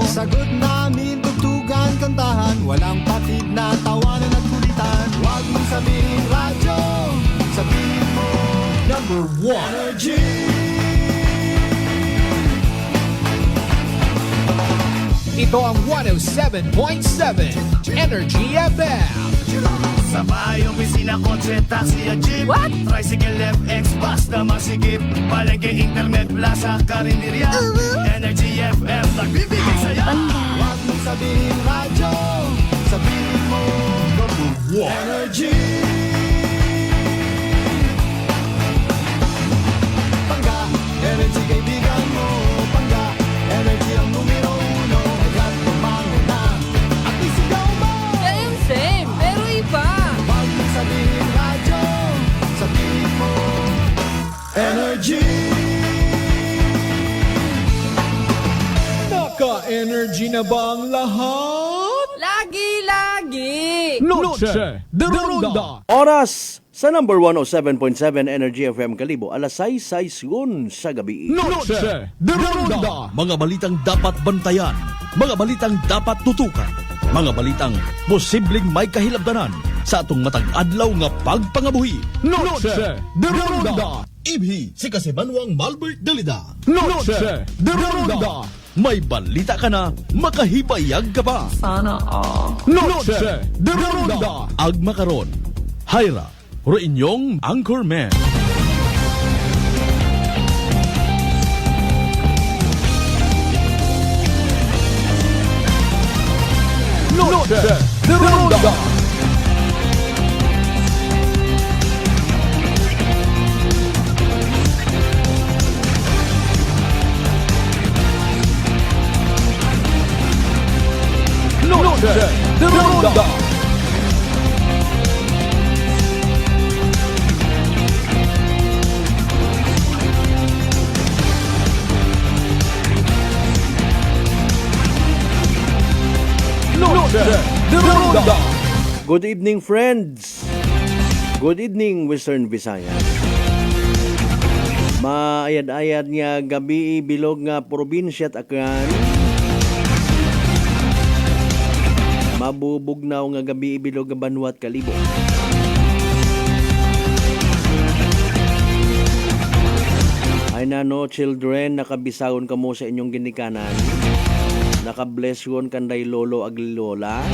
Sagot namin, tugtugan, kantahan, walang patid na tawanan at kulitan. Huwag mong sabihin radyo, sabihin mo number 1 Energy. Ito ang 107.7 Energy FM. Sa bahay, opisina, kotse, taxi at jeep. What? Tricycle, FX, basta masikip. Palengke, internet, plaza, karinderya. Energy FM, nagbibigay saya. Huwag mong sabihin radyo, sabihin mo number 1 Energy. Pangga, energy kaibigan mo. Pangga, energy ang numero 1. Kaya't tumango na at isigaw mo. Same, pero iba. Huwag mong sabihin radyo, sabihin mo Energy. Naka-energy na ba ang lahat? Lagi. Noche de Ronda. Oras sa number 107.7 Energy FM Kalibo, alas 6:06 sa gabi. Noche de Ronda. Mga balitang dapat bantayan, mga balitang dapat tutukan, mga balitang posibleng may kahilabdanan sa atong matag adlaw nga pagpangabuhi. Noche de Ronda. Ibhi si Kasimanwang Malbert Dalida. Noche de Ronda. May balita ka na, makahibayag ka pa. Noche de Ronda. Agma karon, Hyra, ro inyong Anchorman. Noche de Ronda. Noche de Ronda. Noche de Ronda. Good evening, friends. Good evening, Western Visayas. Maayad-ayad nga gabi bilog nga probinsya at akan. Mabubugnaw nga gabi bilog nga Banwa at Kalibo. Ay nano, children, nakabisawon ka mo sa inyong ginikanan. Nakabless yun kanday lolo ag lola.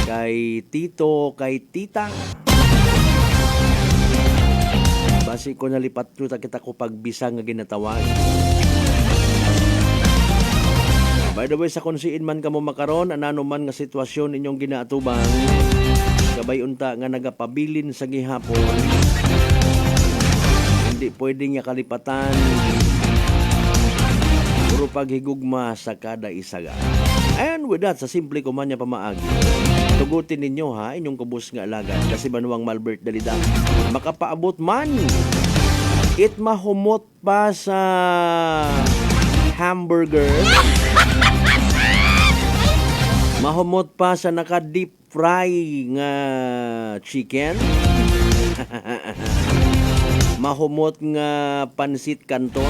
Kay tito, kay tita. Basi ko nalipat nyo kita ko pagbisa nga ginatawag. By the way, sa konsiin man ka mo makaron, anano man nga sitwasyon inyong ginaatubang, kabay unta nga nagapabilin sa gihapon, hindi pwedeng nga kalipatan, puro paghigugma sa kada isaga. And with that, sa simple ko man niya pamaagi, tugutin ninyo ha, inyong kubos nga alagan, kasi Manuang Malbert Dalida, makapaabot man, it mahumot pa sa hamburger, mahumot pa sa naka-deep fry nga chicken, mahumot nga pansit canton.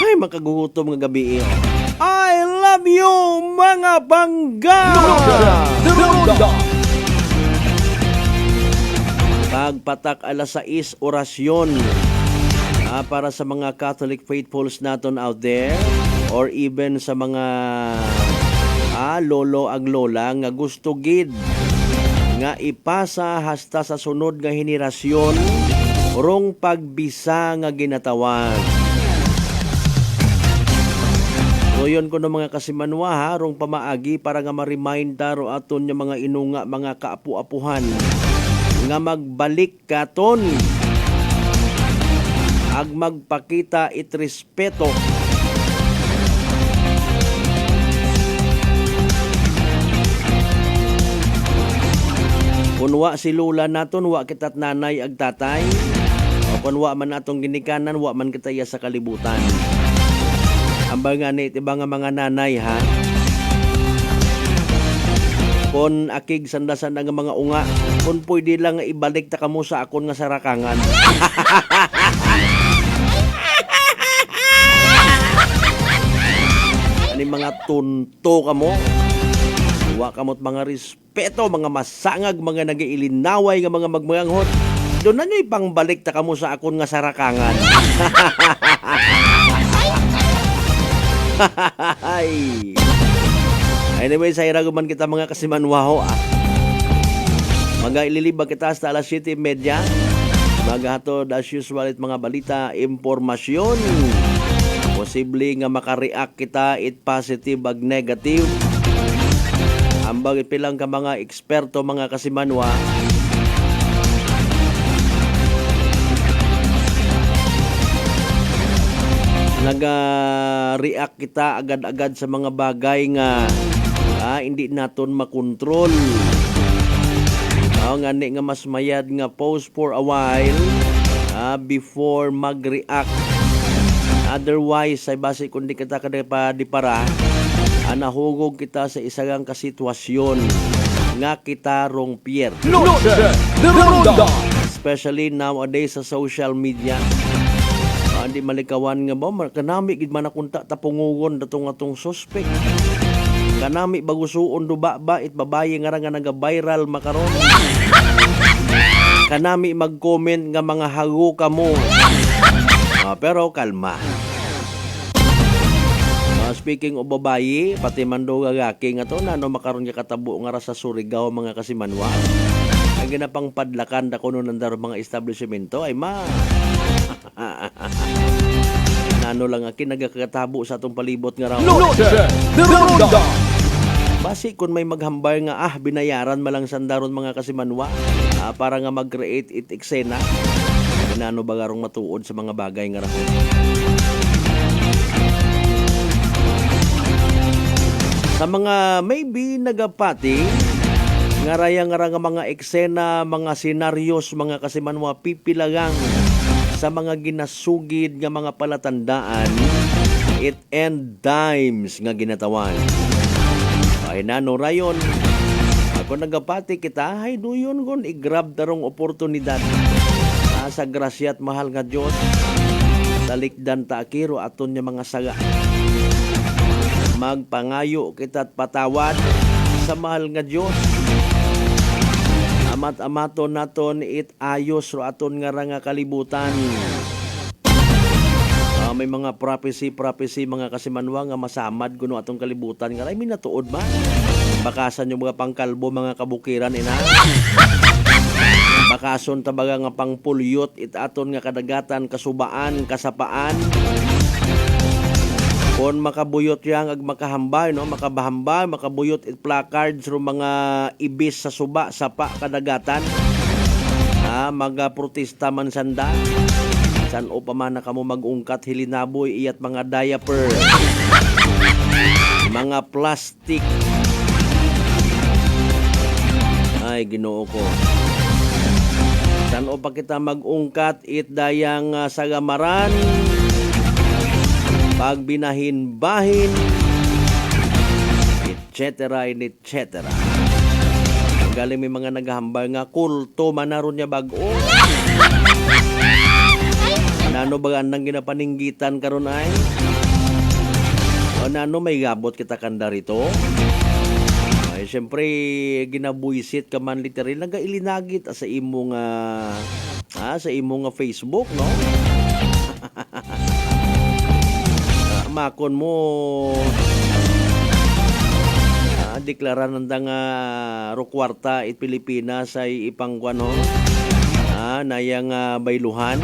Ay, makagutom nga gabi iyo. I love you, mga bangga! Pagpatak alas 6 orasyon para sa mga Catholic faithfuls naton out there, or even sa mga lolo ag lola nga gusto gid nga ipasa hasta sa sunod nga henerasyon rong pagbisa nga ginatawag. So yun ko no mga kasimanwa ha, rong pamaagi para nga ma-remind taro aton yung mga inunga, mga kaapu-apuhan nga magbalik katon ag magpakita it respeto kunwa si lula naton, wa kitat nanay ag tatay, o kunwa man atong ginikanan, wa man kitaya sa kalibutan. Ambang nga ni ibang mga nanay ha, kon akig sandasan ang mga unga, kon pwede lang nga ibalik ta kamo sa akon nga sarakangan. Ani mga tunto ka mo. Wa kamot mga respeto, mga masangag, mga nagiilinaway nga mga magmayanghot. Doon na nyo'y pangbalik ta kamo sa akon nga sarakangan. Anyway, sa iraguman kita mga kasimanwaho Mga ililibag kita sa alas 7:30. Maghatod as usual it mga balita, impormasyon. Posible nga makareact kita it positive ag negative. Ambag ipilang ka mga eksperto mga kasimanwa. Nag-react kita agad-agad sa mga bagay nga hindi naton makontrol. Ngani nga mas mayad nga pause for a while before mag-react. Otherwise, ay base kundi kita kada di para nahugog kita sa isang kasitwasyon nga kita rong pier. Noche de Ronda. Especially nowadays sa social media. Hindi malikawan nga ba, kanami gid man akunta tapungugon datong atong suspect. Kanami bagusuon do ba it babaye nga naga-viral makaron. Kanami mag-comment nga mga hago kamo. Pero kalma. Speaking of babaye, pati man do gagaki nga to nano makaron nga katabo nga ra sa Surigao mga kasimanwa. Ang ginapang padlakan da kuno nandaro mga establishmento ay nano lang akin nagakatabo sa atong palibot nga raw. Noche de Ronda. Basi kung may maghambay nga binayaran malang sandaron mga kasimanwa para nga mag-create it eksena. Nano ba garong matuod sa mga bagay nga raw. Sa mga maybe nagapati nga raya nga mga eksena, mga senaryos, mga kasimanwa pipilagang sa mga ginasugid nga mga palatandaan it and dimes nga ginatawan. Ay nano rayon ako nagapati kita hay duyon gon i-grab darong oportunidad sa grasya at mahal nga Dios talikdan ta akiro aton nya mga saga magpangayo kita at patawad sa mahal nga Dios amat-amaton naton it ayos ro aton nga ra nga kalibutan. May mga prophecy mga kasimanwa nga masamad kuno atong kalibutan nga ay minatuod ba? Bakasan yung mga pangkalbo mga kabukiran ina. Bakason tabaga nga pangpulyot it aton nga kadagatan, kasubaan, kasapaan. Kon makabuyot yang ag makahambay no, makabahambay, makabuyot it placards ro mga ibis sa suba, sapa kadagatan. Magaprotesta man sanda. San o pa man na kamo mag-ungkat hilinaboy iyat mga diaper, mga plastic. Ay Ginoo ko. San o pa kita mag-ungkat it dayang sagamaran, pagbinahin-bahin, etc. Galing may mga naghahambal nga kulto manaron niya bago. Nano ba nang ginapaninggitan karon ay? O nano may gabot kita kanda rito? Ay syempre ginabuisit ka man literal nagailinagit sa imong sa imong Facebook no? Makon mo deklaran nanda nga rukwarta it Pilipinas ay ipangkuan nayang bayluhan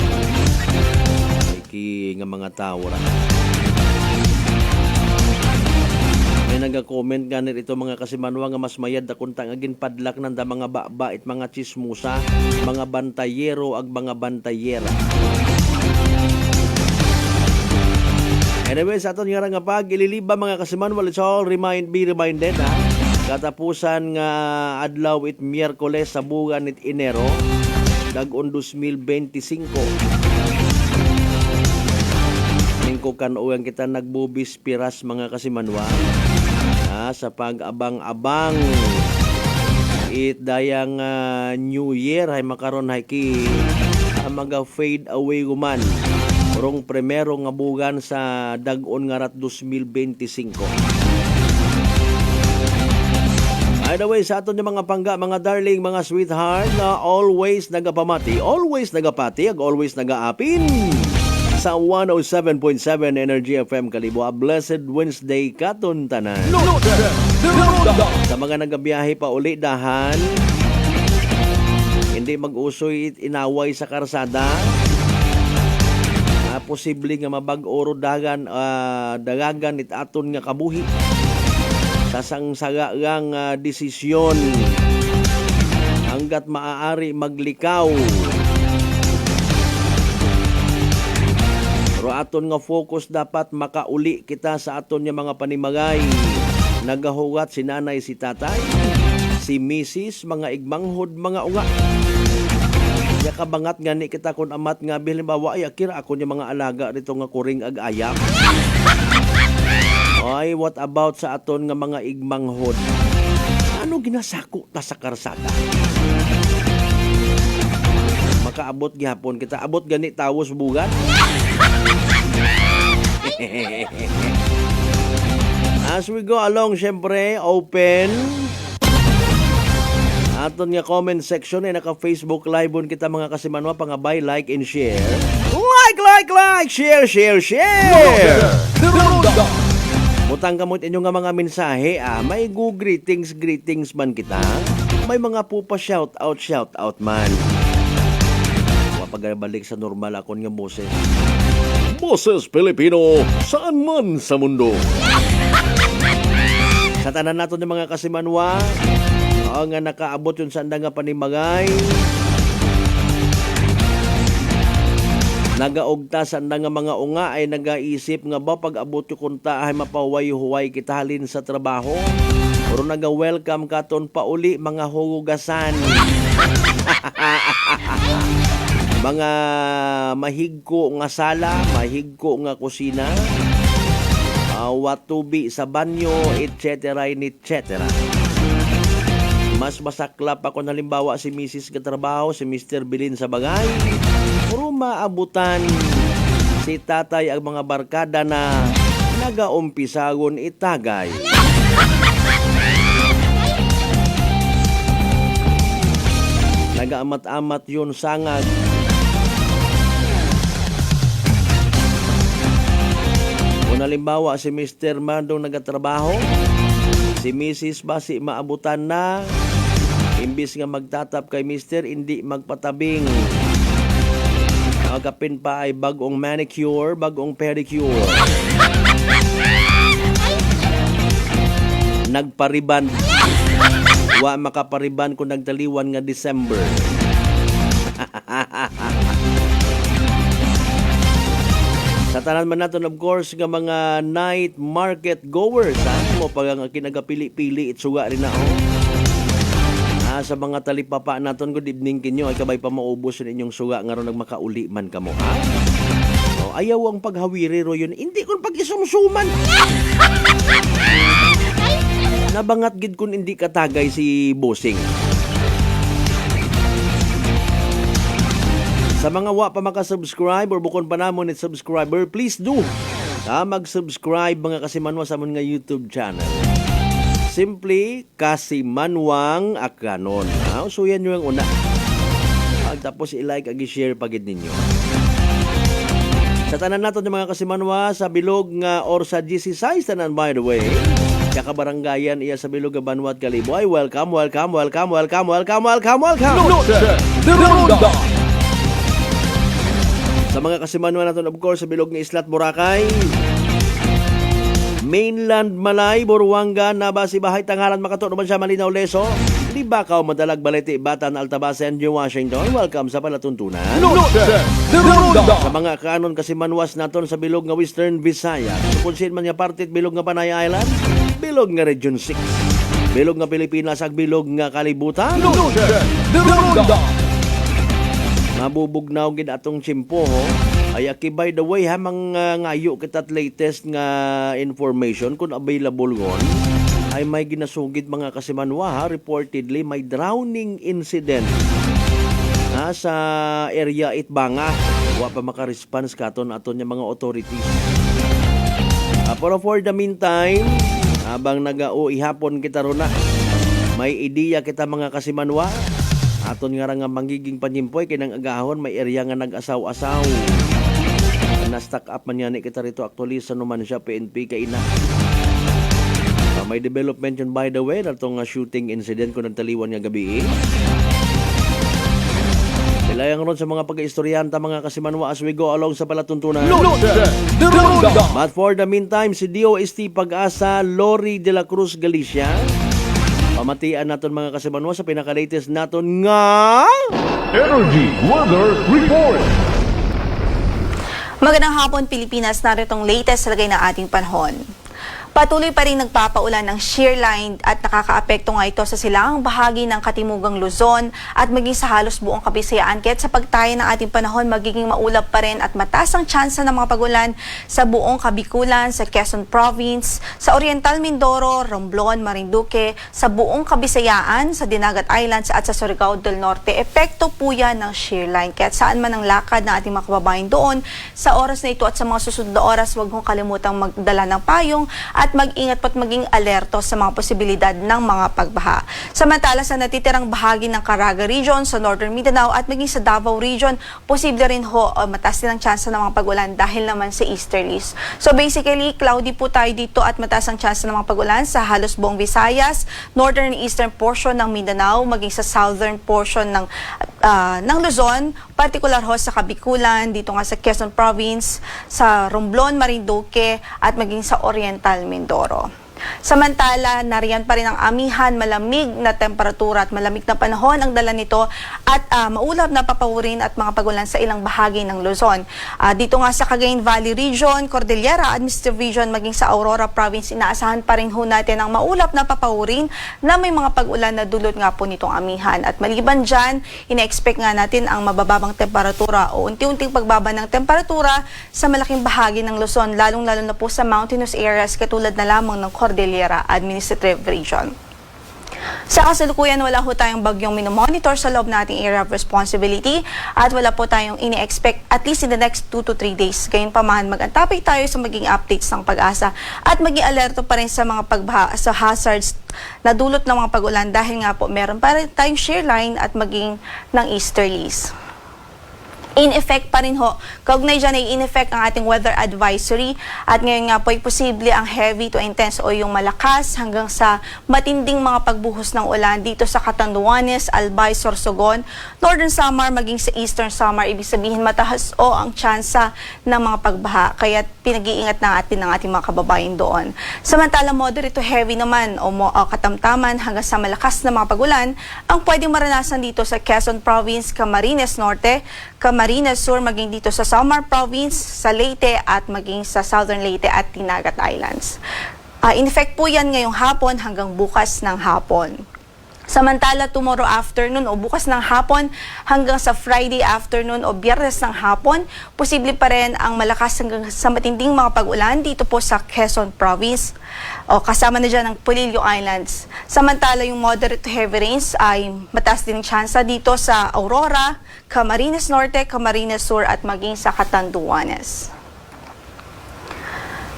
nga mga tao ra. May nag-comment ganit ito mga kasimanwa nga mas mayad da kunta nga ginpadlak nanda mga bait mga chismusa, mga bantayero ag mga bantayera. Anyway, sa aton nga nga pag ililiba mga kasimanwa, let's all be reminded katapusan nga adlaw it Miyerkules sa bugan it Enero dag-on 2025. Ko kanuang kita nagbubispiras mga kasimanwa sa pag-abang-abang it dayang New Year ay makaron hay ki maga fade away guman Urong primero nga bugan sa dag-on nga rat 2025. By the way, sa aton yung mga pangga, mga darling, mga sweetheart na always nagapamati, always nagapati, always nagaapin sa 107.7 Energy FM Kalibo. A blessed Wednesday katon tanan. Sa mga nagabiyahe pa uli dahan, hindi mag-usoy inaway sa karsada. Posible nga mabag-oro dagagan it aton nga kabuhi. Sasangsagang desisyon hanggat maaari maglikaw. Pero aton nga focus dapat makauli kita sa aton nga mga panimagay. Nagahugat si nanay, si tatay, si misis, mga igmanghod, mga unga. Ya kabangat nga ni kita kun amat nga bilimbawa ay akira ako nga mga alaga rito nga kuring ag-ayam. Ay, what about sa aton nga mga igmanghod? Ano ginasako ta sa karsada? Makaabot gihapon kita. Abot gani tawos bugan. As we go along, syempre, open aton nga comment section ay naka-Facebook live on kita mga kasimanwa, pangabay, like and share. Like, share. Butang kamot inyo nga mga mensahe, may greetings man kita. May mga pupa shout out man. Pagbalik sa normal akon nga boses. Boses Pilipino, saan man sa mundo. Sa tanan nato ng mga kasimanwa, nga nakaabot yun sa nga panimagay. Nagaugta sa nga mga unga ay nagaisip nga ba pag-abot yung kunta ay mapaway-huway kita halin sa trabaho. Pero naga-welcome katon pauli mga hugasan. Mga mahigko nga sala, mahigko nga kusina, watubi sa banyo, etc. Mas masaklap ako na limbawa si Mrs. Katrabaho, si Mr. Bilin sa bagay. Puro maabutan si tatay ang mga barkada na nagaumpisagon itagay. Nagaamat-amat yun sangag. Kung halimbawa si Mr. Mandong nagatrabaho, si Mrs. Basi maabutan na, imbis nga magtatap kay Mr. hindi magpatabing. Agapin pa ay bagong manicure, bagong pedicure. Nagpariban. Wa makapariban kung nagtaliwan nga December. Sa tanan man natin, of course, nga mga night market goers, mo pag ang kinagapili-pili itsuga rin na sa mga talipapa naton, good evening kinyo, ay kabay pa maubos yun inyong suga nga ron nagmakauli man kamo, ha? Ayaw ang paghawiri ro yun, hindi kon pag-isumsuman. Nabangat gid kun hindi katagay si bossing. Sa mga wa pa maka-subscribe or bukon pa namon it subscriber, please do mag-subscribe mga kasimanwa sa amon nga YouTube channel. Simply Kasimanwang Akanon. So yan yung una. Tapos i-like ag i-share pagid ninyo. Sa tanan nato ng mga kasimanwa sa bilog nga or sa GC size tanan, by the way. Kakabaranggayan iya sa bilog nga Banwat Kalibo. Ay welcome. Sa mga kasimanwa natin, of course, sa bilog ng Islat Boracay, Mainland Malay, Buruanga, Nabasi, Bahay, Tangalan, Makato, naman siya, Malinaw, Leso, Libakaw, Madalag, Balete, Batan, Altabasa, and New Washington. Welcome sa palatuntunan. Sa mga kanon kasimanwas naton sa bilog nga Western Visayas, kunsin man nga partit bilog nga Panay Island, bilog nga Region 6, bilog nga Pilipinas, ag bilog nga Kalibutan. Mabubugnaw gid atong tsimpo, ay aki, by the way, hamang ngayo kitat latest nga information kung available gon, ay may ginasugid mga kasimanwa, reportedly may drowning incident sa area Itbanga. Wa pa maka-response katon aton yung mga authorities. Pero for the meantime, habang ihapon kita ron na, may ideya kita mga kasimanwa, aton nga nga manggiging panyimpoy, kinang agahon, may area nga nag-asaw-asaw. Na-stack up man yan kita rito, actually, sa naman siya, PNP, kaina. May development yun, by the way, na itong shooting incident ko ng taliwan nga gabi. Pilayang ron sa mga pag-istoryanta mga kasimanwa as we go along sa palatuntunan. Noche de Ronda. But for the meantime, si DOST Pag-asa, Lori de la Cruz Galicia, pamatian naton mga kasimanwa sa pinaka-latest naton nga... Energy Weather Report. Magandang hapon Pilipinas, naritong latest sa lagay ng ating panahon. Patuloy pa rin nagpapaulan ng shear line at nakakaapekto nga ito sa silangang bahagi ng Katimugang Luzon at maging sa halos buong Kabisayaan. Kaya't sa pagtaya ng ating panahon, magiging maulap pa rin at mataas ang tsansa ng mga pagulan sa buong Kabikulan, sa Quezon Province, sa Oriental Mindoro, Romblon, Marinduque, sa buong Kabisayaan, sa Dinagat Islands at sa Surigao del Norte. Epekto po yan ng shear line. Kaya't saan man ang lakad ng ating mga kababayan doon, sa oras na ito at sa mga susunod na oras, huwag mong kalimutang magdala ng payong at mag-ingat at maging alerto sa mga posibilidad ng mga pagbaha. Samantala sa natitirang bahagi ng Caraga Region, sa Northern Mindanao at maging sa Davao Region, posible rin ho mataas din ang tsansa ng mga pagulan dahil naman sa easterlies. So basically, cloudy po tayo dito at mataas ang tsansa ng mga pagulan sa halos buong Visayas, northern and eastern portion ng Mindanao, maging sa southern portion ng Luzon, particular ho sa Kabikulan, dito nga sa Quezon Province, sa Romblon, Marinduque at maging sa Oriental Mindoro. Samantala, nariyan pa rin ang amihan, malamig na temperatura at malamig na panahon ang dala nito at maulap na papawurin at mga pagulan sa ilang bahagi ng Luzon. Dito nga sa Cagayan Valley Region, Cordillera Administrative Region, maging sa Aurora Province, inaasahan pa rin ho natin ang maulap na papawurin na may mga pagulan na dulot nga po nitong amihan. At maliban dyan, ina-expect nga natin ang mabababang temperatura o unti-unting pagbaba ng temperatura sa malaking bahagi ng Luzon, lalong-lalo na po sa mountainous areas katulad na lamang ng Cordillera Administrative Region. Sa kasalukuyan, wala po tayong bagyong minomonitor sa loob nating area of responsibility at wala po tayong ini-expect at least in the next 2 to 3 days. Gayunpaman, mag-antapay tayo sa maging updates ng Pag-asa at maging alerto pa rin sa mga pagbaha, sa hazards na dulot ng mga pag-ulan dahil nga po meron pa rin tayong shear line at maging ng easterlies. In effect pa rin ho, kaugnay dyan ay in effect ang ating weather advisory at ngayon nga po ay posible ang heavy to intense o yung malakas hanggang sa matinding mga pagbuhos ng ulan dito sa Catanduanes, Albay, Sorsogon, Northern Samar maging sa Eastern Samar. Ibig sabihin mataas o ang tsansa ng mga pagbaha kaya pinag-iingat na natin ng ating mga kababayan doon. Samantala moderate to heavy naman o katamtaman hanggang sa malakas na mga pagulan ang pwedeng maranasan dito sa Quezon Province, Camarines Norte, Camarines Sur, maging dito sa Samar Province, sa Leyte at maging sa Southern Leyte at Dinagat Islands. In effect po yan ngayong hapon hanggang bukas ng hapon. Samantala, tomorrow afternoon o bukas ng hapon hanggang sa Friday afternoon o Biyernes ng hapon, posible pa rin ang malakas hanggang sa matinding mga pag-ulan dito po sa Quezon Province o kasama na dyan ang Polillo Islands. Samantala, yung moderate to heavy rains ay mataas din ang tsansa dito sa Aurora, Camarines Norte, Camarines Sur at maging sa Catanduanes.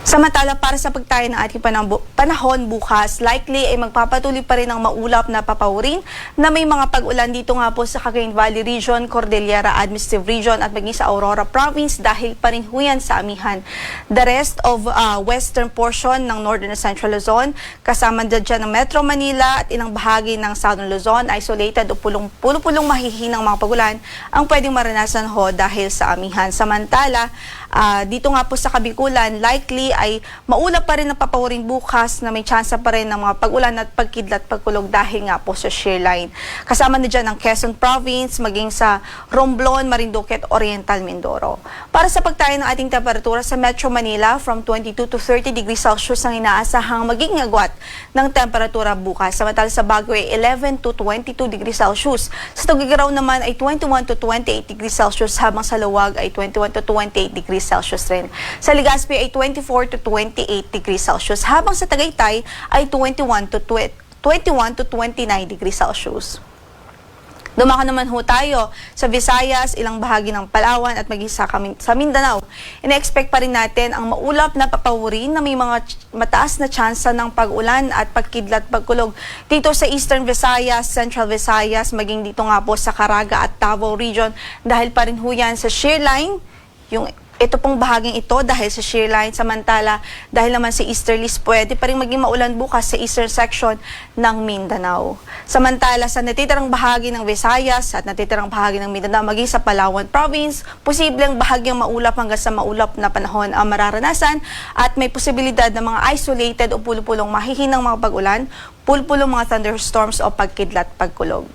Samantala, para sa pagtaya ng ating panahon bukas, likely ay magpapatuloy pa rin ang maulap na papawurin na may mga pag-ulan dito nga po sa Cagayan Valley Region, Cordillera Administrative Region at maging sa Aurora Province dahil pa rin huyan sa amihan. The rest of western portion ng Northern and Central Luzon, kasama dyan ng Metro Manila at ilang bahagi ng Southern Luzon, isolated o pulong mahihinang mga pagulan ang pwedeng maranasan ho dahil sa amihan. Samantala, dito nga po sa Kabikulan, likely ay maulap pa rin ang papawirin bukas na may tsansa pa rin ng mga pag-ulan at pagkidlat pagkulog dahil nga po sa shear line. Kasama na dyan ang Quezon Province, maging sa Romblon, Marinduque at Oriental Mindoro. Para sa pagtaya ng ating temperatura sa Metro Manila, from 22 to 30 degrees Celsius ang inaasahang maging agwat ng temperatura bukas. Samantala sa Baguio ay 11 to 22 degrees Celsius. Sa Tuguegarao naman ay 21 to 28 degrees Celsius habang sa Luwag ay 21 to 28 degrees Celsius rin. Sa Legazpi ay 24 to 28 degrees Celsius habang sa Tagaytay ay 21 to 29 degrees Celsius. Dumako naman ho tayo sa Visayas, ilang bahagi ng Palawan at maging sa Mindanao. Ina-expect pa rin natin ang maulap na papawirin na may mga mataas na tsansa ng pag-ulan at pagkidlat pagkulog dito sa Eastern Visayas, Central Visayas, maging dito nga po sa Caraga at Davao Region dahil pa rin ho yan sa shear line, ito pong bahaging ito dahil sa shear line, samantala dahil naman sa easterlies pwede pa rin maging maulan bukas sa eastern section ng Mindanao. Samantala sa natitirang bahagi ng Visayas at natitirang bahagi ng Mindanao maging sa Palawan Province, posibleng bahagyang maulap hanggang sa maulap na panahon ang mararanasan at may posibilidad ng mga isolated o pulupulong mahihinang mga pag-ulan, pulpulong mga thunderstorms o pagkidlat pagkulog.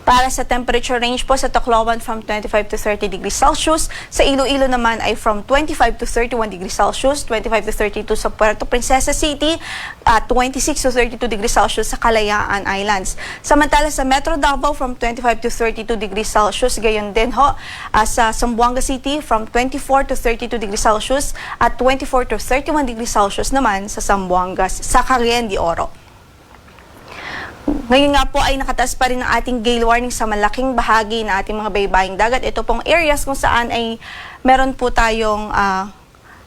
Para sa temperature range po sa Tacloban from 25 to 30 degrees Celsius. Sa Iloilo naman ay from 25 to 31 degrees Celsius, 25 to 32 sa Puerto Princesa City, at 26 to 32 degrees Celsius sa Kalayaan Islands. Samantala sa Metro Davao from 25 to 32 degrees Celsius, gayon din ho sa Zamboanga City from 24 to 32 degrees Celsius at 24 to 31 degrees Celsius naman sa Zamboanga, sa Cagayan de Oro. Ngayon nga po ay nakataas pa rin ang ating gale warning sa malaking bahagi na ating mga baybaying dagat. Ito pong areas kung saan ay meron po tayong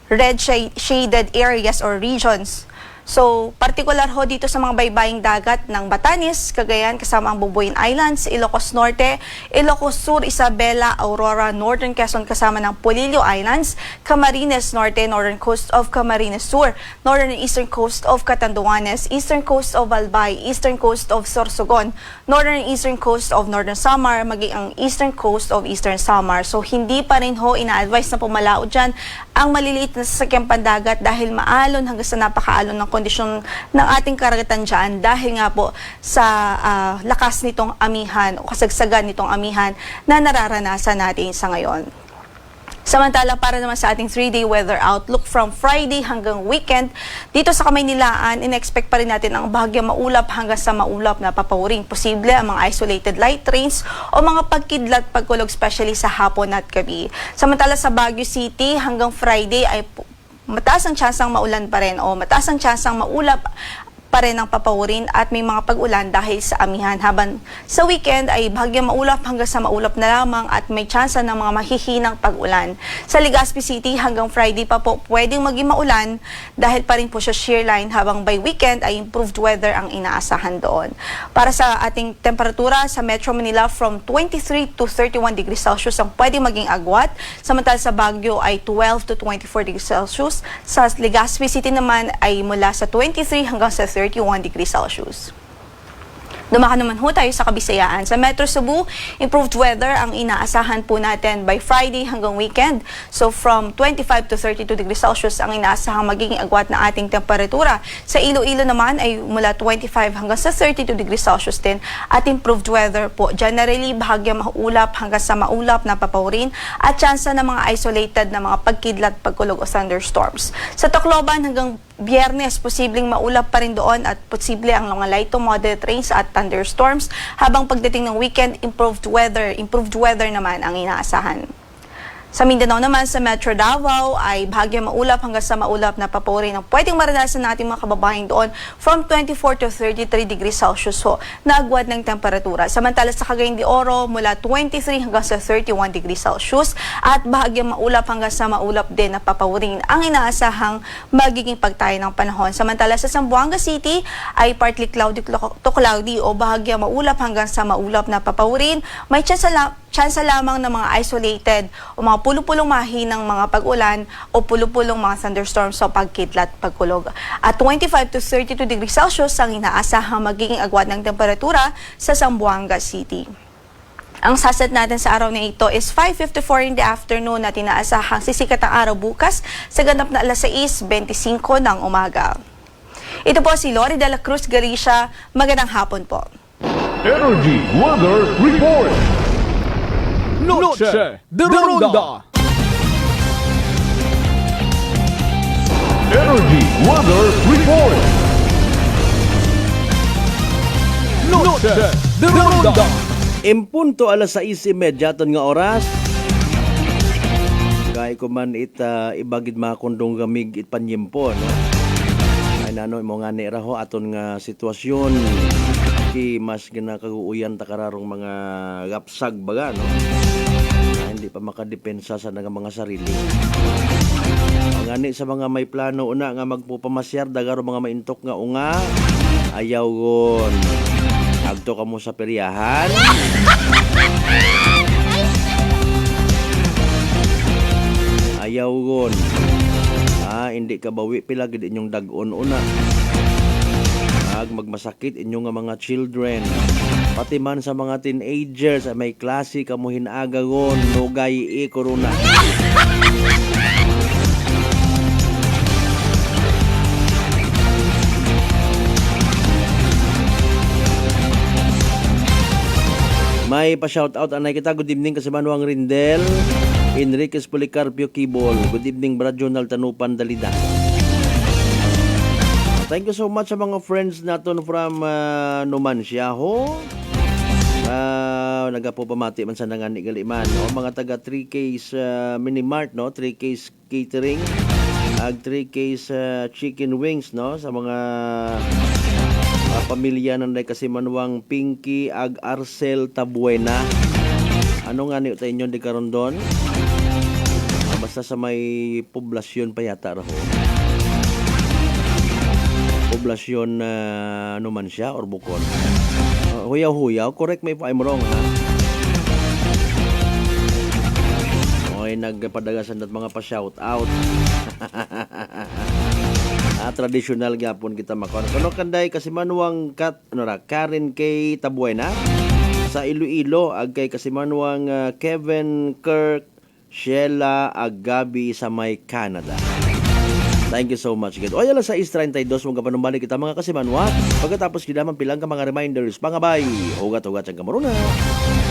red shaded areas or regions. So, particular ho dito sa mga baybaying dagat ng Batanes, Cagayan, kasama ang Bubuyin Islands, Ilocos Norte, Ilocos Sur, Isabela, Aurora, Northern Quezon, kasama ng Polillo Islands, Camarines Norte, Northern Coast of Camarines Sur, Northern and Eastern Coast of Catanduanes, Eastern Coast of Albay, Eastern Coast of Sorsogon, Northern and Eastern Coast of Northern Samar, maging ang Eastern Coast of Eastern Samar. So, hindi pa rin ho ina-advise na pumalao dyan ang maliliit na sasakyang pandagat dahil maalon hanggang sa napakaalon ng kondisyon ng ating karagatan dyan dahil nga po sa lakas nitong amihan o kasagsagan nitong amihan na nararanasan natin sa ngayon. Samantala, para naman sa ating 3-day weather outlook from Friday hanggang weekend, dito sa Kamaynilaan, in-expect pa rin natin ang bahagyang maulap hanggang sa maulap na papawirin. Posible ang mga isolated light rains o mga pagkidlat pagkulog, especially sa hapon at gabi. Samantala sa Baguio City, hanggang Friday ay mataas ang tsansang maulan pa rin o mataas ang tsansang maulap pa rin ang papawirin at may mga pag-ulan dahil sa amihan. Habang sa weekend ay bahagyang maulap hanggang sa maulap na lamang at may tsansa ng mga mahihinang pag-ulan. Sa Legazpi City hanggang Friday pa po pwedeng maging maulan dahil pa rin po siya shear line, habang by weekend ay improved weather ang inaasahan doon. Para sa ating temperatura sa Metro Manila from 23 to 31 degrees Celsius ang pwedeng maging agwat. Samantala sa Baguio ay 12 to 24 degrees Celsius. Sa Legazpi City naman ay mula sa 23 hanggang sa 31 degrees Celsius. Dumaka naman ho tayo sa Kabisayaan. Sa Metro Cebu, improved weather ang inaasahan po natin by Friday hanggang weekend. So from 25 to 32 degrees Celsius ang inaasahang magiging agwat na ating temperatura. Sa Iloilo naman ay mula 25 hanggang sa 32 degrees Celsius din at improved weather po. Generally, bahagyang maulap hanggang sa maulap na papawirin at tsansa ng mga isolated na mga pagkidlat, pagkulog o thunderstorms. Sa Tacloban hanggang Biyernes, posibleng maulap pa rin doon at posible ang mga light to moderate rains at thunderstorms. Habang pagdating ng weekend, improved weather naman ang inaasahan. Sa Mindanao naman, sa Metro Davao ay bahagyang maulap hanggang sa maulap na papawirin ang pwedeng maranasan natin mga kababayan doon from 24 to 33 degrees Celsius ho na agwat ng temperatura. Samantala sa Cagayan de Oro mula 23 hanggang sa 31 degrees Celsius at bahagyang maulap hanggang sa maulap din na papawirin ang inaasahang magiging pagtayo ng panahon. Samantala sa Zamboanga City ay partly cloudy to cloudy o bahagyang maulap hanggang sa maulap na papawirin. May tsansa lamang ng mga isolated o mga pulupulong mahinang mga pag-ulan o pulupulong mga thunderstorms o pagkidlat, pagkulog. At 25 to 32 degrees Celsius ang inaasahang magiging agwat ng temperatura sa Zamboanga City. Ang saset natin sa araw na ito is 5:54 in the afternoon at inaasahang sisikat ang araw bukas sa ganap na alas 6:25 ng umaga. Ito po si Lori de la Cruz Galicia. Magandang hapon po. Energy Weather Report. Noche de Ronda. Energy Weather Report. Noche de Ronda. Impunto alas 6:30 ton nga oras. Gay ko man ibagid makundong gamig it panyimpo, no? Ay nano mo nga ni raho aton nga sitwasyon Maski mas ginakaguuyan ta kararong mga gapsag baga, no? Hindi pa makadepensa sa mga sarili. Ngani sa mga may plano una nga magpupamasyar dagaro mga maintok nga unga, ayaw gon. Agto ka mo sa peryahan. Ayaw gon. Hindi ka bawi pila gid inyong dag-on una. Magmasakit inyong nga mga children. Pati man sa mga teenagers ay may klase kamo hinagagon, nugay corona. May pa-shoutout anay kita. Good evening kasi Manuang Rindel, Enriquez Policarpio Kibol. Good evening Brad Jonal Tanupan Dalida. Thank you so much sa mga friends naton from Numancia ho. Nagapopamati man sa nangani galiman, no? Mga taga 3K's Minimart, no? 3K's Catering, 3K's Chicken Wings, no? Sa mga pamilya nanday kasi Manuang Pinky ag Arcel Tabuena. Ano nga niyo tayo inyo di karon doon? Basta sa may poblasyon pa yata raho. Poblasyon ano man siya or Bukon. Huyaw-huyaw, correct me if I'm wrong, ha? Oy, nagpadagasan at mga pa-shout out. Traditional gyapon kita makon. Kuno kanday kasi Manuang Karen K Tabuena sa Iloilo, ag kay kasi Manuang Kevin Kirk Sheila ag Gabi sa may Canada. Thank you so much, Gid. O, yala sa 6:32, mong kapanumbalik kita mga kasimanwa. Pagkatapos kidaman pilang ka mga reminders, pangabay, hugat-hugat siyang kamaruna.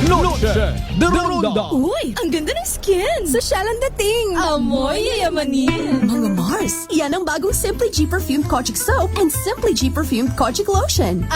Noche de Ronda. Uy, ang ganda ng skin! Sosyal ang dating! Amoy yayamanin! Mga Mars, yan ang bagong Simply G Perfumed Kojic Soap and Simply G Perfumed Kojic Lotion.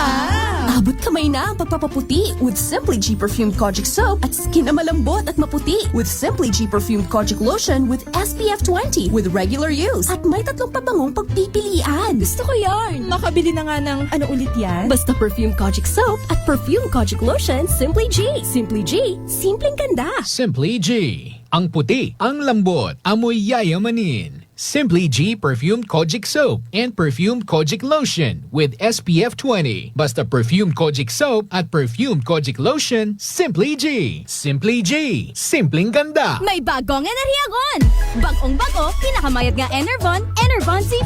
Abot kamay na ang pagpapaputi with Simply G Perfumed Kojic Soap at skin na malambot at maputi with Simply G Perfumed Kojic Lotion with SPF 20 with regular use at may tatlong pabangong pagpipilian. Gusto ko yarn! Makabili na nga ng ano ulit yan? Basta Perfumed Kojic Soap at Perfumed Kojic Lotion, Simply G. Simply G, simpleng ganda. Simply G. Ang puti, ang lambot, amoy yayamanin. Simply G Perfumed Kojic Soap and Perfumed Kojic Lotion with SPF 20. Basta Perfumed Kojic Soap at Perfumed Kojic Lotion, Simply G. Simply G. Simpleng ganda. May bagong enerhiyagon! Bagong-bago, pinakamayat nga Enervon, Enervon Z+.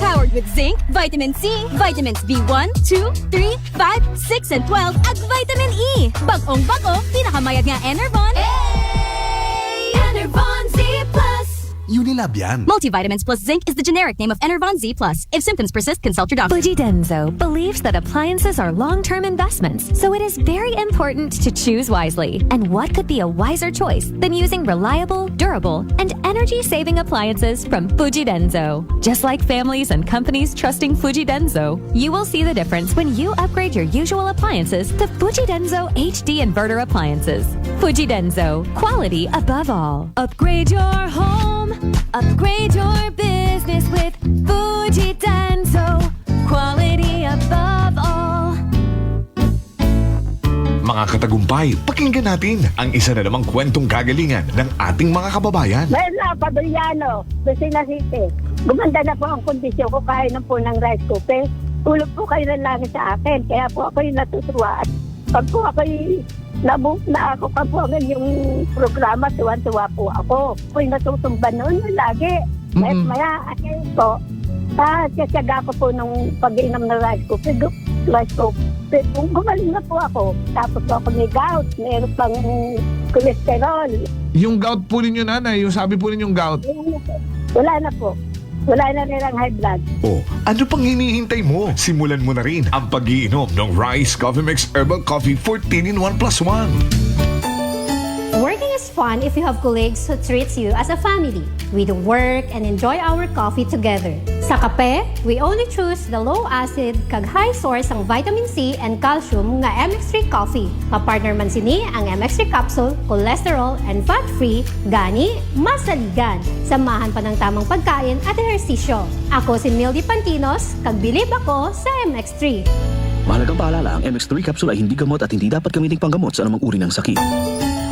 Powered with zinc, vitamin C, vitamins B1, 2, 3, 5, 6, and 12, at vitamin E. Bagong-bago, pinakamayat nga Enervon. Enervon Z+. Unilab yan. Multivitamins plus zinc is the generic name of Enervon Z+. If symptoms persist, consult your doctor. Fuji Denso believes that appliances are long-term investments, so it is very important to choose wisely. And what could be a wiser choice than using reliable, durable, and energy-saving appliances from Fuji Denso? Just like families and companies trusting Fuji Denso, you will see the difference when you upgrade your usual appliances to Fuji Denso HD Inverter appliances. Fuji Denso, quality above all. Upgrade your home. Upgrade your business with Fuji Denso. Quality above all. Mga katagumpay, pakinggan natin ang isa na namang kwentong kagalingan ng ating mga kababayan. Mayroon Padriano, Lucena City. Gumanda na po ang kondisyon ko kahit na po ng rice cooker. Tulog po kayo ng langit sa akin, kaya po ako'y natutuwa. At pag po ako'y nabuok na ako kabuangan yung programa, tuwan-tuwa po ako. Ako'y natutumba noon lagi. Maya, ayun po, kasyaga ko po nung pag-inom ng rice cooker. Kung gumaling na po ako, tapos po ako may gout, mayroon pang cholesterol. Yung gout po ninyo, nanay, yung sabi po ninyong gout. Wala na po. Wala na nilang high blood. Oh, ano pang hinihintay mo? Simulan mo na rin ang pag-iinom ng Rice Coffee Mix Herbal Coffee 14 in 1 plus 1. Working is fun if you have colleagues who treats you as a family. We do work and enjoy our coffee together. Sa kape, we only choose the low-acid kag high source ang vitamin C and calcium nga MX3 coffee. Mapartner man sini ang MX3 capsule, cholesterol, and fat-free, gani, masaligan. Samahan pa ng tamang pagkain at ehersisyo. Ako si Mildy Pantinos, kag bilib ako sa MX3. Mahalagang paalala, ang MX3 capsule ay hindi gamot at hindi dapat gamitin panggamot sa anumang uri ng sakit.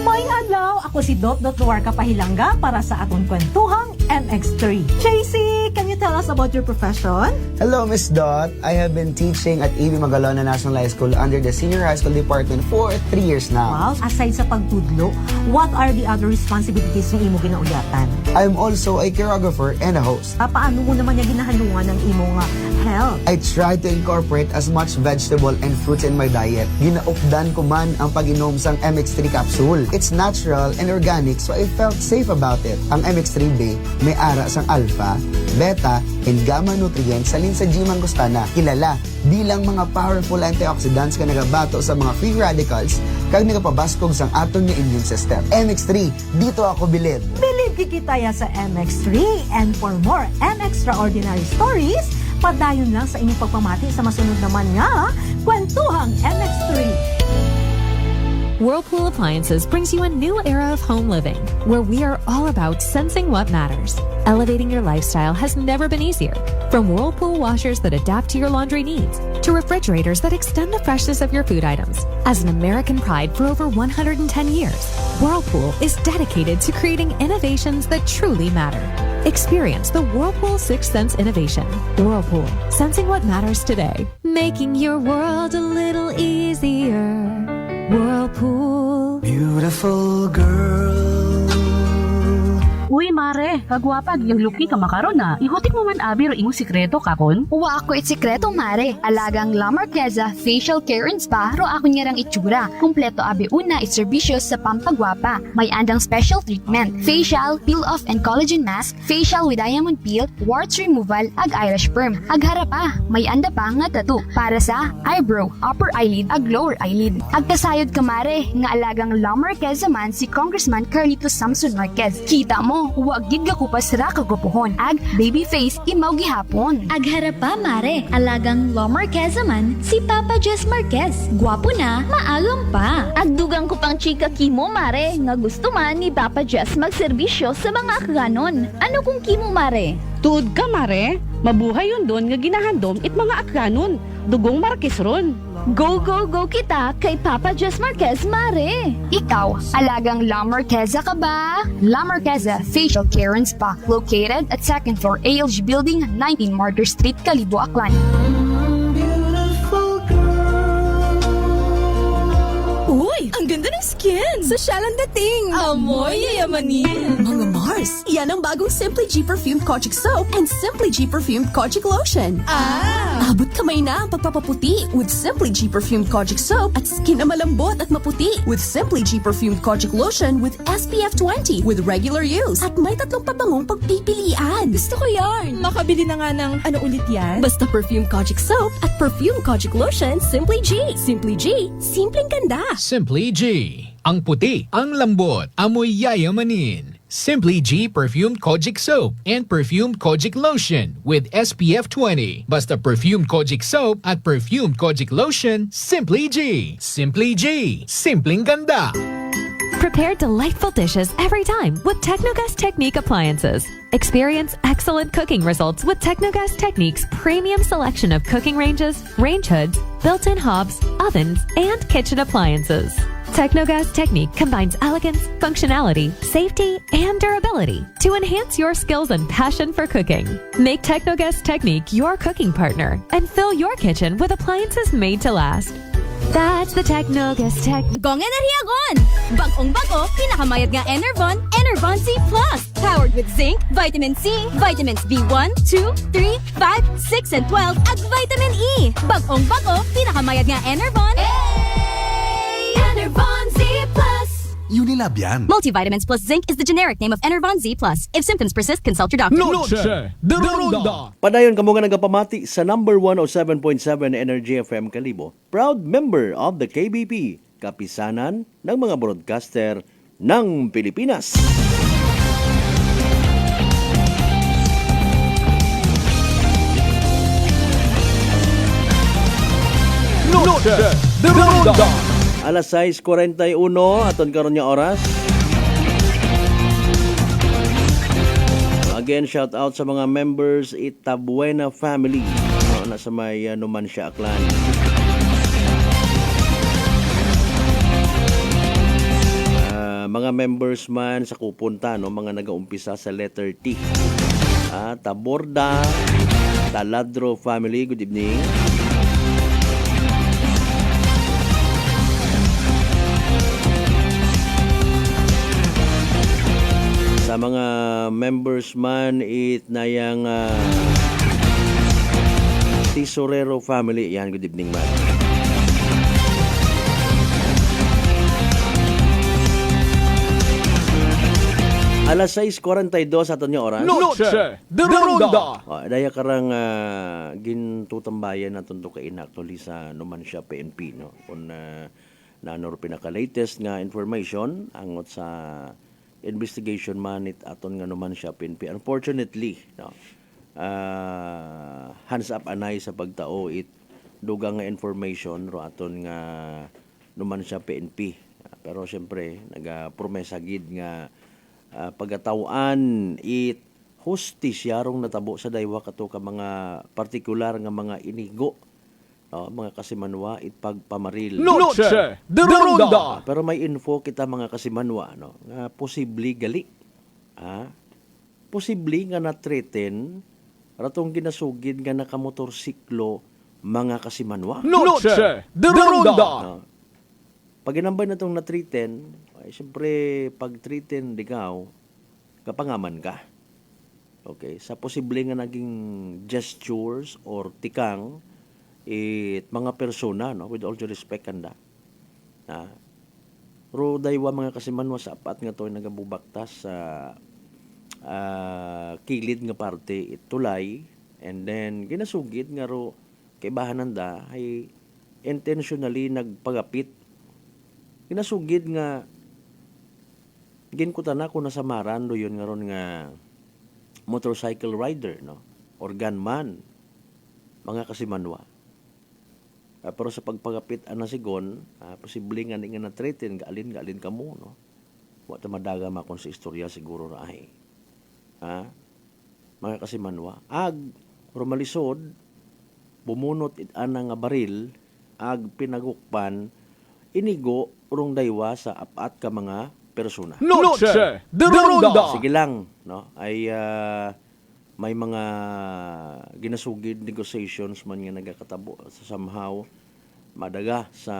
Maayong adlaw, ako si Dot Nuarca Pahilanga para sa atong kwentuhang MX3. JC, can you tell us about your profession? Hello, Miss Dot. I have been teaching at A.B. Magalona National High School under the Senior High School Department for 3 years now. Wow, aside sa pagtudlo, what are the other responsibilities ng imo ginaulyatan? I'm also a choreographer and a host. Paano mo naman yung ginahanungan ng imo nga health? I try to incorporate as much vegetable and fruits in my diet. Ginaupdan ko man ang pag-inom sang MX3 capsule. It's natural and organic, so I felt safe about it. Ang MX3B may ara sang alpha, beta, and gamma nutrients salin sa G. mangostana, kilala bilang mga powerful antioxidants ka nagabato sa mga free radicals kag nagapabaskog sang aton nga immune system. MX3, dito ako bilib. Bilib kikitaya sa MX3, and for more MXtraordinary stories, padayon lang sa inyong pagpamati sa masunod naman nga kwentuhang MX3. Whirlpool Appliances brings you a new era of home living, where we are all about sensing what matters. Elevating your lifestyle has never been easier. From Whirlpool washers that adapt to your laundry needs, to refrigerators that extend the freshness of your food items. As an American pride for over 110 years, Whirlpool is dedicated to creating innovations that truly matter. Experience the Whirlpool Sixth Sense innovation. Whirlpool, sensing what matters today. Making your world a little easier. Whirlpool. Beautiful girl. Uy, mare, kagwapag yung luki ka makaron na. Ihutik mo man abi ro imong sikreto kakon. Wa ako it sikreto, mare. Alagang La Marqueza Facial Care and Spa ro ako niyarang itsura. Kompleto abi una it serbisyo sa pampagwapa. May andang special treatment, facial, peel-off and collagen mask, facial with diamond peel, warts removal, ag eyelash perm. Ag harapa, may anda pa nga tattoo para sa eyebrow, upper eyelid, ag lower eyelid. Ag kasayod ka, mare, nga alagang La Marqueza man si Congressman Carlito Samson Marquez. Kita mo, huwag gid ko pa sira kagupuhon. Ag baby face imaw gihapon. Ag harapa, mare, alagang La Marqueza man si Papa Jess Marquez. Gwapo na, maalam pa. Ag dugang ko pang chika kimo, mare, nga gusto man ni Papa Jess magserbisyo sa mga akganon. Ano kung kimo, mare? Tuod ka, mare. Mabuhay yun doon nga ginahandom it mga akranon. Dugong Marquez ron. Go, go, go kita kay Papa Jess Marquez, mare. Ikaw, alagang La Marqueza ka ba? La Marqueza Facial Care and Spa, located at 2nd floor ALG Building, 19 Martyr Street, Kalibo, Aklan. Uy, ang ganda ng skin! Sosyal ang dating! Amoy yayamanin! Mga Mars, yan ang bagong Simply G Perfumed Kojic Soap and Simply G Perfumed Kojic Lotion. Abot kamay na ang pagpapaputi with Simply G Perfumed Kojic Soap at skin na malambot at maputi with Simply G Perfumed Kojic Lotion with SPF 20 with regular use. At may 3 pabangong pagpipilian. Gusto ko yarn! Makabili na nga ng ano ulit yan? Basta Perfumed Kojic Soap at Perfumed Kojic Lotion, Simply G. Simply G, simpleng ganda. Simply G. Ang puti, ang lambot, amoy yayamanin. Simply G Perfumed Kojic Soap and Perfumed Kojic Lotion with SPF 20. Basta Perfumed Kojic Soap at Perfumed Kojic Lotion, Simply G. Simply G. Simpleng ganda. Prepare delightful dishes every time with Technogas Technique appliances. Experience excellent cooking results with Technogas Technique's premium selection of cooking ranges, range hoods, built-in hobs, ovens, and kitchen appliances. Technogas Technique combines elegance, functionality, safety, and durability to enhance your skills and passion for cooking. Make Technogas Technique your cooking partner and fill your kitchen with appliances made to last. That's the Technogas Technique. Gong Enerhiya Gon! Bagong bago, pinakamayad nga Enervon, Enervon Z+. Powered with zinc, vitamin C, vitamins B1, 2, 3, 5, 6, and 12, at vitamin E. Bagong bago, pinakamayad nga Enervon. Enervon Z+. Unilab yan. Multivitamins plus zinc is the generic name of Enervon Z+. If symptoms persist, consult your doctor. Noche de Ronda. Padayon kamo nga nagapamati sa number 107.7 Energy FM Kalibo. Proud member of the KBP, kapisanan ng mga broadcaster ng Pilipinas. Noche de Ronda. Alas 6:41 aton karon nga oras. Again, shout out sa mga members Itabuena family. Na sa may Numancia, Aklan. mga members man sa kupunta, no, mga nagaumpisa sa letter T. Taborda, Taladro family, good evening. Sa mga members man nayang Tisorero family, yan, good evening man. Alas 6:42 aton nga oras. Noche de Ronda. Daya karang gintutambayan naton to kay actually sa Numancia PNP, no. Kung nanor pinaka-latest nga information angot sa investigation manit aton nga Numancia PNP. Unfortunately, no. Hands up anay sa pagtao dugang nga information ro aton nga Numancia PNP. Pero syempre nagapromesa gid nga pagatawan hustisya rong natabo sa daywa kato ka mga partikular nga mga inigo, mga kasimanwa pagpamaril. Noche de Ronda. Pero may info kita mga kasimanwa, no, nga posible gali. Posible nga na-threaten ratong ginasugid nga nakamotorsiklo mga kasimanwa. Noche de Ronda. Pag inambay na itong na-threaten, ay siyempre pag threaten ikaw, kapangaman ka. Okay, sa posible nga naging gestures or tikang mga persona, no, with all due respect kanda. Ro daywa mga kasimanwa sa apat nga to nagabubaktas sa kilid nga parte tulay, and then ginasugid nga ro kay bahananda ay intentionally nagpagapit. Ginasugid nga ginkutan ako na samaran do yun nga ron nga motorcycle rider, no, or gunman, mga kasimanwa. Pero sa pagpagapit anasigon, posible nga na-threaten gaalin ka mo, no. Wa ta madaga makon sa istorya siguro ra ay. Mga kasimanwa, rumalisod bumunot ana nga baril pinagukpan inigo urong daywa sa apat ka mga persona. Noche de Ronda. Sige lang, no, ay may mga ginasugid negotiations man nga nagakatabo sa somehow madaga sa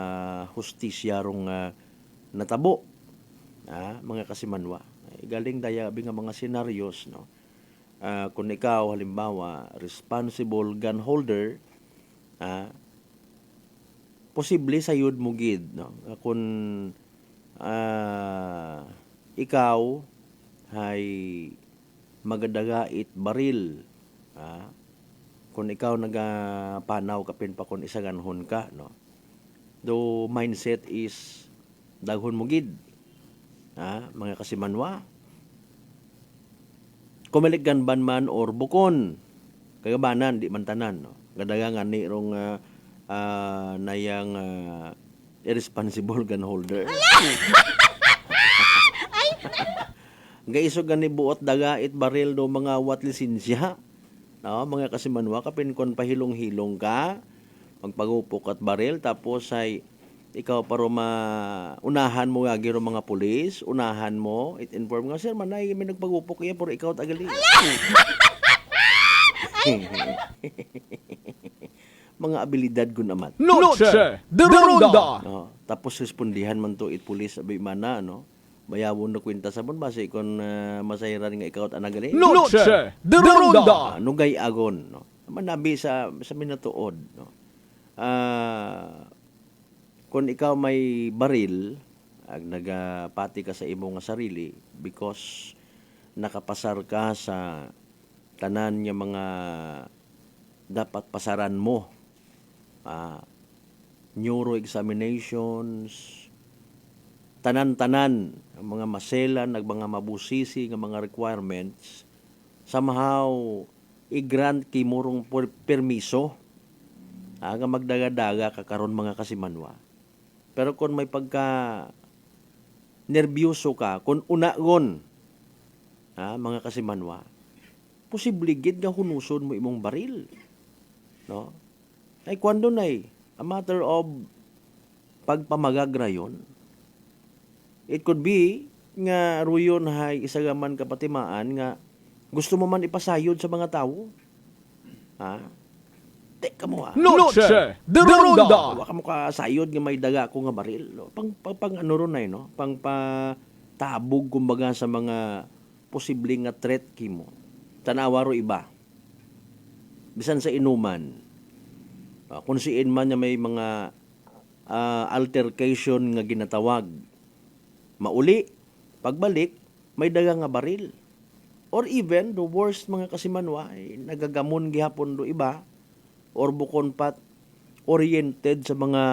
hustisya rong natabo, mga kasimanwa. Galing daya nga mga senaryos, no. Kung ikaw halimbawa responsible gun holder, posible sayod mo gid, no. Kung ikaw ay magadagait baril, kung ikaw nagapanaw kapin pa kung isaganhon ka, no. Do mindset is daghon mo gid, mga kasimanwa. Kumaliggan man or bukon kagabanan di man tanan, no. Gadagangan ni rong nayang irresponsible gun holder. Gaisog gani buot dagait baril do mga wat lisensya, no, mga kasimanwa kapin kon pahilong-hilong ka magpagupok at baril tapos ay ikaw paro unahan mo nga giro mga pulis, unahan mo inform nga sir manay may nagpagupok iya pero ikaw tagali. Mga abilidad ko naman. Noche de Ronda. No, tapos respondihan man to pulis abi mana, no. Bayawon na kwenta sa bon base kon masayran nga ikaw at anagali. Noche de Ronda. Nugay agon, no. Manabi sa minatuod, no. Kung ikaw may baril, nagapati ka sa imong sarili because nakapasar ka sa tanan nga mga dapat pasaran mo. Neuro examinations, tanan-tanan, ang mga maselan, mga mabusisi, ng mga requirements, somehow, i-grant kimurong permiso, nga magdaga-daga kakaron mga kasimanwa. Pero kung may nervyoso ka, kung unagon, mga kasimanwa, posible gid nga hunuson mo imong baril, no? Ay kwando nay a matter of pagpamagagra yon. It could be nga ruyon hay isagaman kapatimaan nga gusto mo man ipasayod sa mga tao? Ha? Teka mo ha. Noche de Ronda. Wa ka mo kasayod nga may daga ko nga baril. No? Pang ano ron ay, no? Pang patabog kumbaga sa mga posibleng nga threat kimo. Tanawa ro iba. Bisan sa inuman. Kung siin man nga may mga altercation nga ginatawag. Mauli, pagbalik, may daga nga baril. Or even, the worst mga kasimanwa, nagagamon gihapon do iba, or bukon pat, oriented sa mga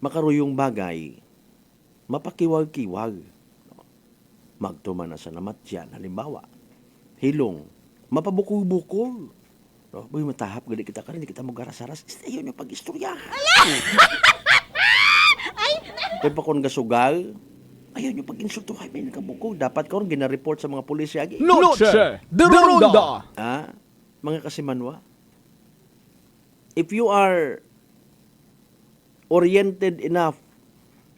makaruyong bagay, mapakiwag-kiwag. Magtuman na sa namatyan, halimbawa, hilong, mapabukol-bukol. No, boy, matahap, gali kita ka rin, hindi kita mag-aras-aras. Yun yung pag-istoryahan. Kaya pa kung gasugal, ayun yung pag-insulto kay may nagkabukog. Dapat ka rin ginareport sa mga pulis. Noche de Ronda. Mga kasimanwa, if you are oriented enough,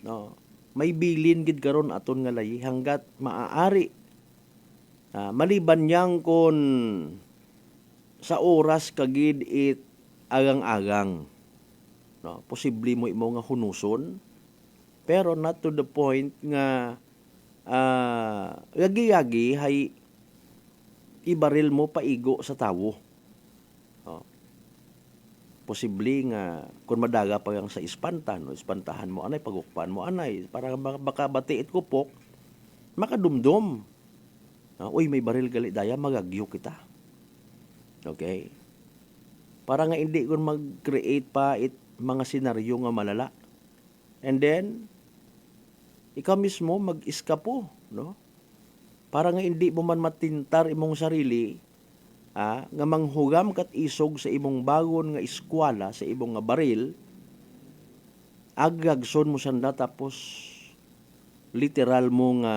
no, may bilin gid karon aton nga layi hanggat maaari. Maliban yang kon sa oras kagid it agang-agang. No, posible mo imo nga hunuson, pero not to the point nga yagi-yagi hay ibaril mo paigo sa tawo. Posible nga kung madaga pa yang sa ispantahan mo anay, pagukpan mo anay, para baka batiit kupok, makadumdum. Uy, may baril gali daya, magagyo kita. Okay? Para nga hindi kung mag-create pa mga senaryo nga malala. And then, ikaw mismo mag-iskapo, no? Para nga hindi mo man matintar imong sarili, nga manghugam kat isog sa imong bagon nga eskwela, sa imong nga baril, agagson mo sanda tapos literal mo nga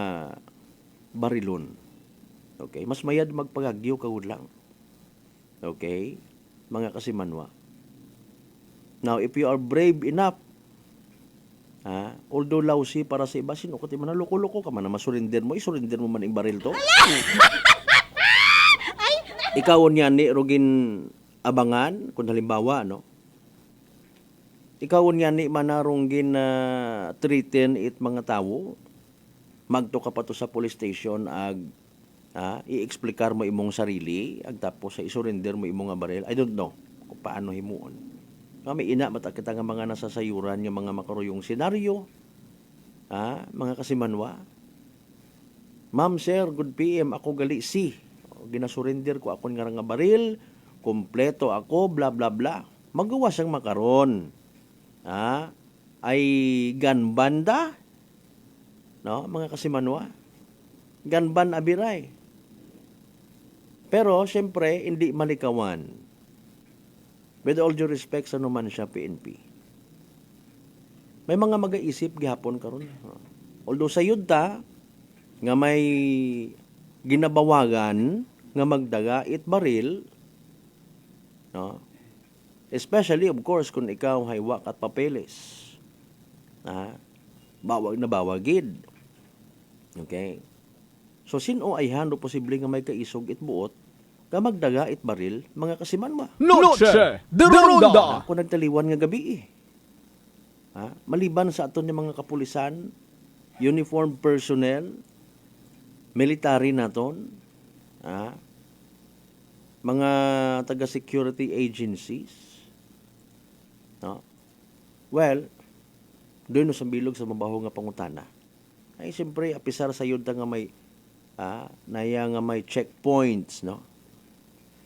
barilon. Okay? Mas mayad magpagagyo kagud lang. Okay? Mga kasimanwa. Now, if you are brave enough, although lousy para sa iba, sino kuti man loko-loko ka man na masurinder mo, isurinder mo man ang baril to. Ikaw niya ni rugin abangan, kung halimbawa, no? Ikaw niya ni manarong gin treaten it mga tao, magto ka pa to sa police station, i-explikar mo imong sarili, tapos sa isurinder mo imong nga baril. I don't know kung paano himuon. May ina matakita nga mga nasasayuran yung mga makaruyong senaryo, mga kasimanwa. Ma'am, sir, good PM, ako gali si. Ginasurinder ko ako nga baril, kompleto ako, bla bla bla. Magawa siyang makaron. Ay ganbanda, no, mga kasimanwa. Ganban abiray. Pero, siyempre, hindi malikawan. With all due respect sa naman siya, PNP. May mga mag-aisip gihapon karon. Although sa yudta, nga may ginabawagan, nga magdaga it baril, no? Especially, of course, kung ikaw haywak at papeles. Bawag na bawagid. Okay? So, sino ay hando posible nga may kaisog it buot, nga magdaga it baril, mga kasimanwa. Noche de Ronda. Ako nagtaliwan nga gabi maliban sa aton yung mga kapulisan, uniformed personnel, military naton, mga taga-security agencies, no? Well, doon sa bilog sa mabaho nga pangutana. Ay, siyempre, apisar sa yun nga may naya nga may checkpoints, no?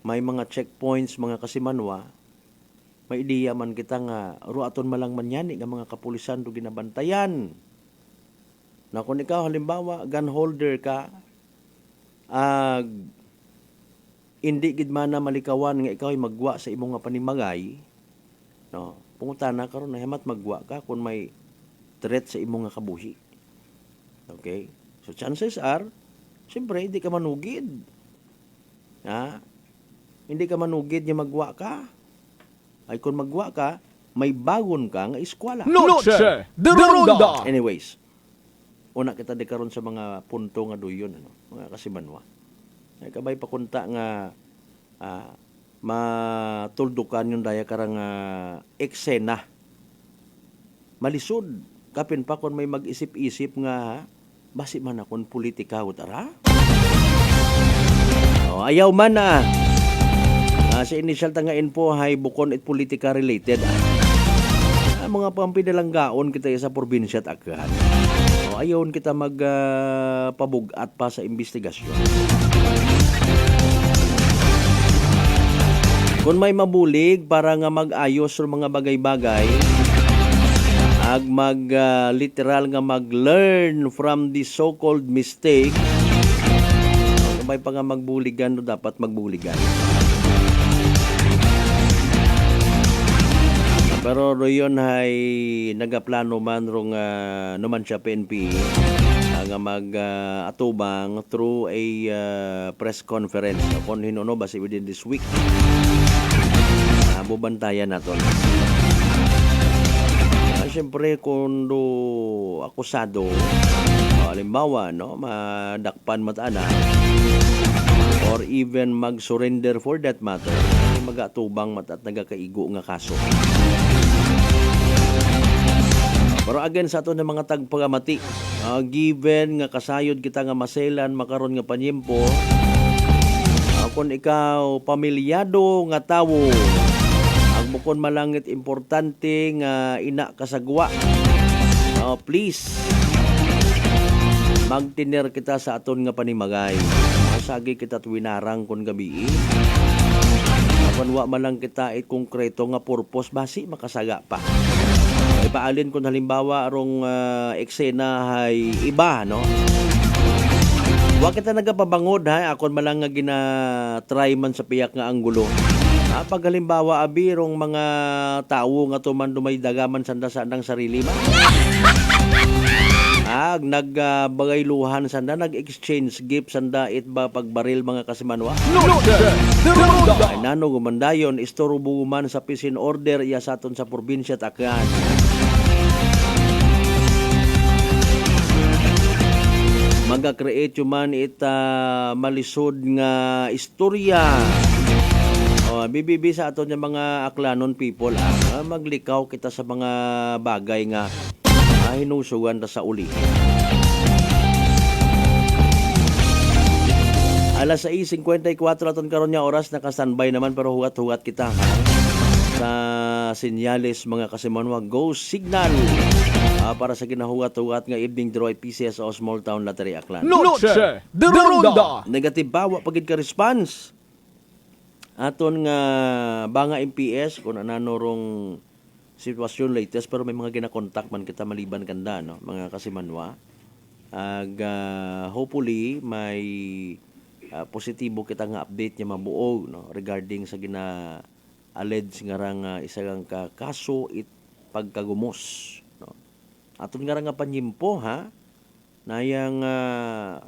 May mga checkpoints, mga kasimanwa, may ideya man kita nga ruaton malang manyani nga mga kapulisan do ginabantayan. Na kung ikaw halimbawa gun holder ka, hindi gid man na malikawan nga ikaw ay magwa sa imong nga panimagay, no? Pungutana karon na hemat magwa ka kung may threat sa imong nga kabuhi. Okay? So chances are, siyempre hindi ka manugid. Hindi ka manugid nga magwa ka. Ay kung magwa ka, may bagon ka nga eskwela. Noche de Ronda. Anyways, una kita di karon sa mga punto nga duyon ano, mga kasimanwa. Ay kabay pa kunta nga matuldukan yung daya karang eksena. Malisod kapin pa kon may mag-isip-isip nga basi man akon politika utara. Ayaw man na. Sa initial tanga info hay bukon it politika related. Mga pampidalanggaon kita sa probinsya at agad. Ayaw kita magpabugat pa sa investigasyon. Kung may mabulig para nga mag-ayos sa mga bagay-bagay, literal nga mag-learn from the so-called mistake, kung may pa nga magbuligan, dapat magbuligan. Pero royon ay nagaplano man rong naman siya PNP nga mag-atubang through a press conference. Kung hinuno basi within this week. Bubantayan natin. Siyempre, kung akusado, halimbawa, no, madakpan matana, or even mag-surrender for that matter, mag-atubang at nagakaigo nga kaso. Pero again, sa ato ng mga tagpagamati, given nga kasayod kita nga maselan, makaron nga panyempo, kung ikaw pamilyado nga tawo, ang bukon malangit importante nga ina kasagwa. Please, magtiner kita sa aton nga panimagay. Masagi kita tuwinarang kon gabi. Kung wa malang kita konkreto nga purpose, basi makasaga pa. Ipaalin kung halimbawa arong eksena ay iba, no? Wa kita nagapabangod ha, akon malang nga gina-try man sa piyak nga anggulo. Pag halimbawa abirong mga tao nga tuman dumay dagaman sanda sandang sarili man. Nagbagayluhan sanda, nag-exchange gift sanda itba pagbaril mga kasimanwa. Ay nano gumandayon istorbo man sa peace and order iya sa aton sa probinsya takan. Maga-create man malisod nga istorya. Bibibi sa aton yung mga aklanon people maglikaw kita sa mga bagay nga hinusugan ta sa uli. Alas 6:54 aton karon nga oras, naka-standby naman pero hugat-hugat kita sa senyales mga kasimanwa. Go signal para sa ginahugat-hugat nga evening draw ay PCS o Small Town Lottery Aklan. Noche de Ronda. Negative bawa pagid ka response. Aton nga banga MPS kung ananorong sitwasyon latest, pero may mga ginakontak man kita maliban kanda, no, mga kasimanwa. Hopefully may positibo kita nga update niya mabuog, no, regarding sa gina-allege nga rang isang kaso pagkagumos, no. Aton nga nga panyimpo ha nayang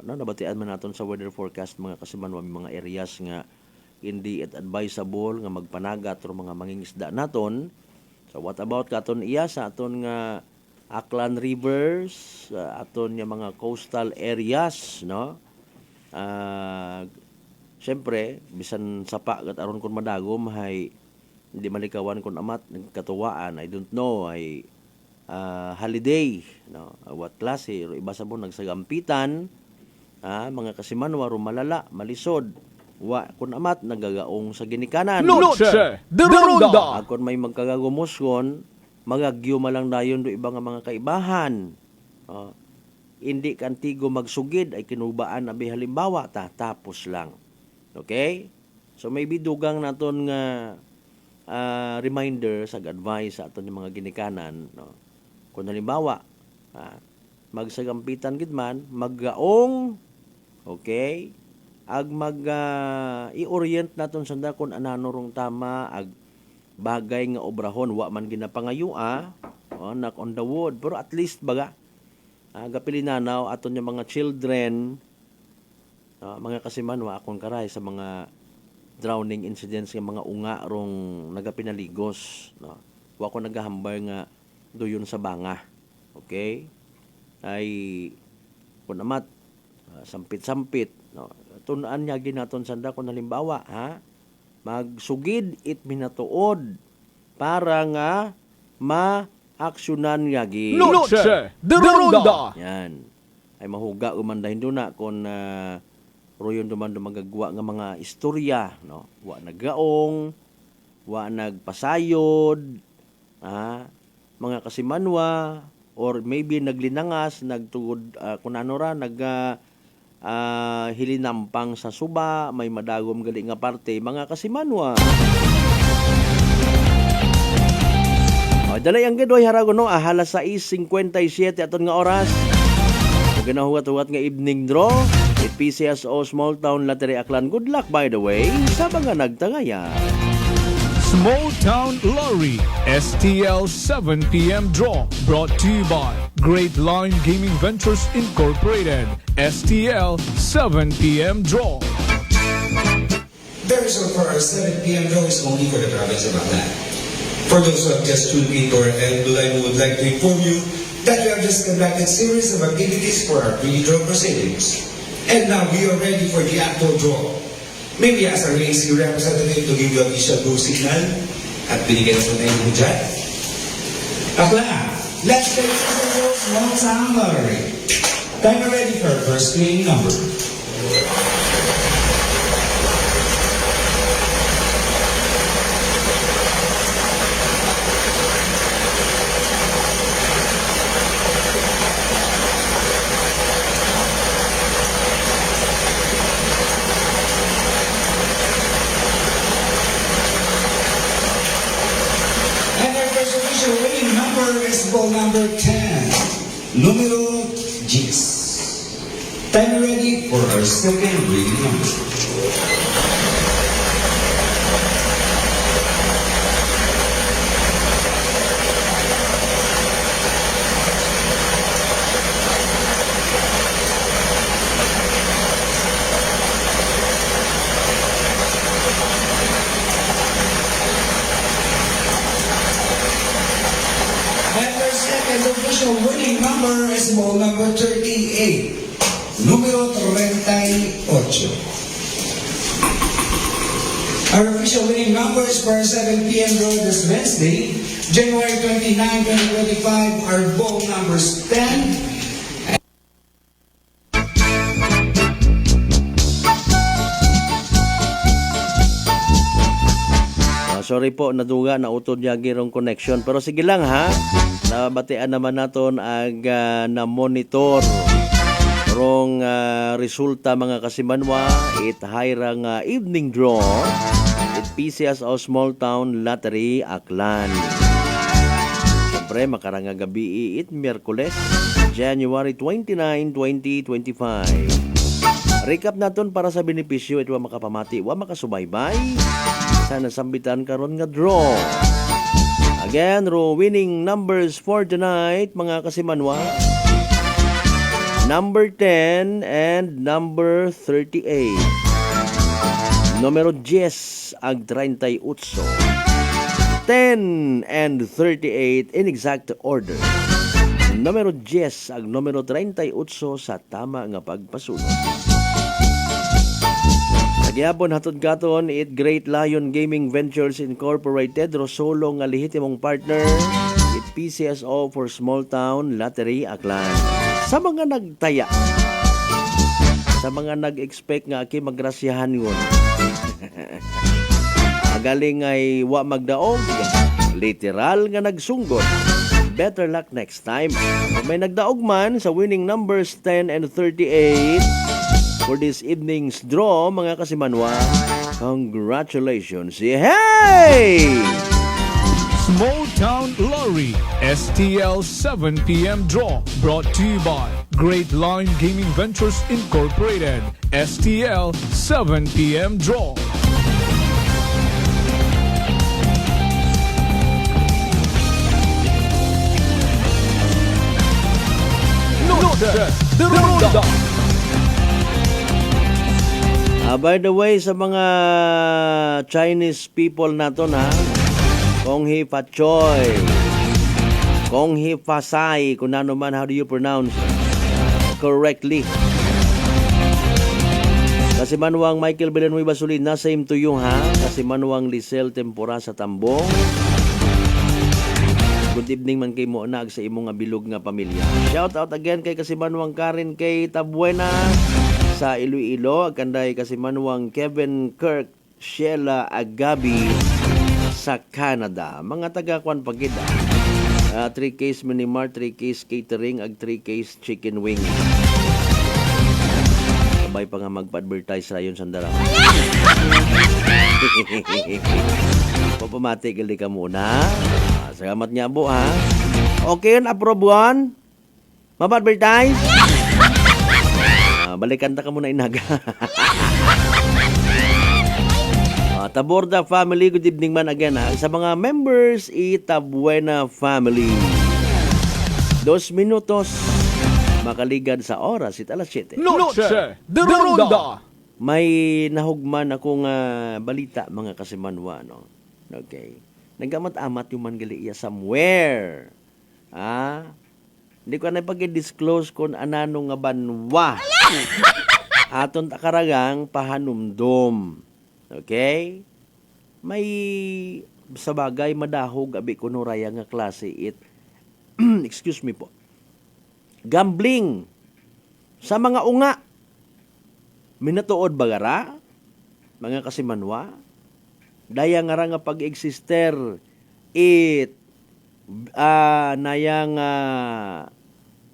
nabatian man naton sa weather forecast mga kasimanwa, may mga areas nga hindi advisable nga magpanagat o mga mangingisda naton. So what about katon iya sa aton nga Aklan Rivers, aton nga mga coastal areas, no? Siyempre, bisan sapa kat aron kun madagom hay hindi malikawan kun amat nagkatuwaan, I don't know, ay holiday, no? What klase iba sa mo nagsagampitan, mga kasimanwa malala, malisod. Wa kun amat nagagaong sa ginikanan. Noche de Ronda. Kung may magkagagumuskon, magagyo malang dayon do ibang mga kaibahan. Hindi kantigo magsugid ay kinubaan abi halimbawa tapos lang. Okay? So may bidugang naton nga reminder sa advice sa aton mga ginikanan, no. Kung halimbawa magsagampitan gid man, maggaong, okay? I-orient naton sanda kung ananurong tama ag bagay nga obrahon wa man ginapangayua knock on the wood, pero at least baga gapilinanaw aton yung mga children, mga kasimanwa akong karay sa mga drowning incidents nga mga unga rong nagapinaligos, no. Wa ko nagahambal nga doyon sa banga, okay, ay kunamat sampit-sampit no. Tunaan niya ginaton sanda kung halimbawa ha magsugid it minatuod para nga ma-aksyonan nga gi. Noche de Ronda. Yan. Ay mahuga umandahin doon na kung royon duman magagawa nga mga istorya no. Wa naggaong, wa nagpasayod, mga kasimanwa or maybe naglinangas, nagtugod kunano ra hilinampang sa suba, may madagom gali nga parte, mga kasimanwa. Dalay ang gadoy haragon no, alas 6:57 aton nga oras. Ganahugat-hugat nga evening draw. It PCSO Small Town Lottery Aklan. Good luck by the way sa mga nagtangaya. Small Town Lottery STL 7 p.m. draw brought to you by Great Line Gaming Ventures Incorporated. STL 7 p.m. draw. The result for our 7 p.m. draw is only for the province of Aklan. For those who have just tuned in to our end, I would like to inform you that we have just conducted a series of activities for our pre-draw proceedings. And now we are ready for the actual draw. Maybe as a racing representative to give you official go signal at binigyan sa tayo mo dyan. Aklan, let's take the Small Town Lottery. Time ready for our first winning number. Ball number 10, numero 10. Time ready for our second winning number. Winning number is ball number 38, numero 38. Our official winning numbers for 7 p.m. draw this Wednesday, January 29, 2025, are ball numbers 10. Sorry po, naduga na utod niya girong connection. Pero sige lang ha. Nabatian naman naton ag na-monitor rong resulta mga kasimanwa. It hayrang evening draw. It PCSO Small Town Lottery Aklan. Siyempre, makaranga gabi it Miyerkules, January 29, 2025. Recap naton para sa benepisyo ito makapamati wa makasubaybay sa nasambitan karon nga draw. Again, raw winning numbers for tonight mga kasimanwa. Number 10 and number 38. Numero 10 ag 38. 10 and 38 in exact order. Numero 10 ag numero 38 sa tama nga pagpasunod. Nagyapon hatod katon it Great Lion Gaming Ventures Incorporated Rosolo nga lehitimong partner it PCSO for Small Town Lottery Aklan. Sa mga nagtaya, sa mga nag-expect nga aki magrasyahan yun. Galing ay wa magdaog, literal nga nagsunggot. Better luck next time. Kung may nagdaog man sa winning numbers 10 and 38 for this evening's draw, mga kasimanwa, congratulations. Hey! Small Town Lottery STL 7 p.m. draw brought to you by Great Line Gaming Ventures Incorporated. STL 7 p.m. draw. Noche de Ronda. By the way, sa mga Chinese people naton ha, Kong Hee Fa Choi, Kong Hee Fa Sai, kung ano man, how do you pronounce correctly. Kasi manuang Michael Villanueva Solina, same to you ha. Kasi manuang Lisel Tempora sa Tambong. Good evening man kay mo nag sa imong nga bilog nga pamilya. Shout out again kay Kasimanuang Karen kay Tabuena sa Iloilo. Kanday Kasimanuang Kevin Kirk Sheila Agabi sa Canada. Mga taga-kwan pagida. 3 case Minimart, 3 case catering, ag 3 case chicken wing. Sabay pa nga magpa-advertise rayon sa dara. Papamati gali ka muna. Salamat niya po ha. Okay yun, approve one. Mapa-advertise. Balikan ta ka muna inaga. Taborda family, good evening man again ha. Sa mga members, Itabuena family. 2 minutos makaligad sa oras, alas 7. Noche de Ronda. May nahugman akong balita mga kasimanwa, no? Okay. Nagamat-amat yung mangali iya somewhere. Hindi ko na pag-disclose kung anano nga banwa. Aton takaragang pahanumdom. Okay? May sa bagay madahog abi kuno raya nga klase it. Excuse me po. Gambling sa mga unga. Minatuod bagara mga kasimanwa. Daya nga nga pag-exister it nayang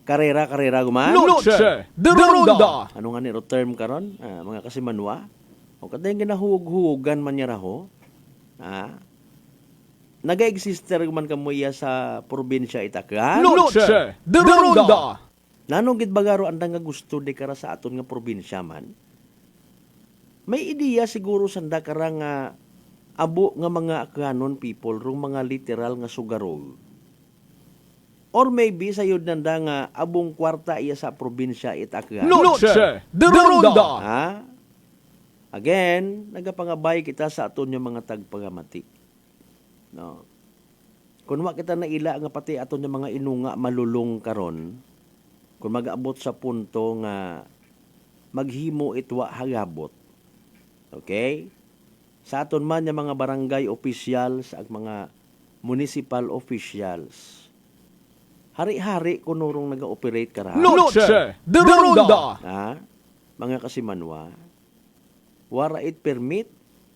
karera guman. Noche de Ronda. Ano nga ni term karon mga kasimanwa? O kadayang ginahuog-huogan man niya raho. Naga-exister man kamuya sa probinsya Itacan. Noche de Ronda. Nanong gid bagaro andang nga gusto di kara sa aton nga probinsya man. May ideya siguro sanda kara nga abo nga mga kanon people rong mga literal nga sugarol. Or maybe sa yun nanda nga abong kwarta iya sa probinsya Itacan. Noche de Ronda. Again, nagapangabay kita sa aton yung mga tagpagamati. No. Kung wa kita naila nga pati aton yung mga inunga malulong karon, kung mag-abot sa punto nga maghimo itwa hagabot. Okay? Sa aton man yung mga barangay officials at mga municipal officials, hari-hari kunurong nag-operate kara. Noche de Ronda. Mga kasimanwa, wara it permit.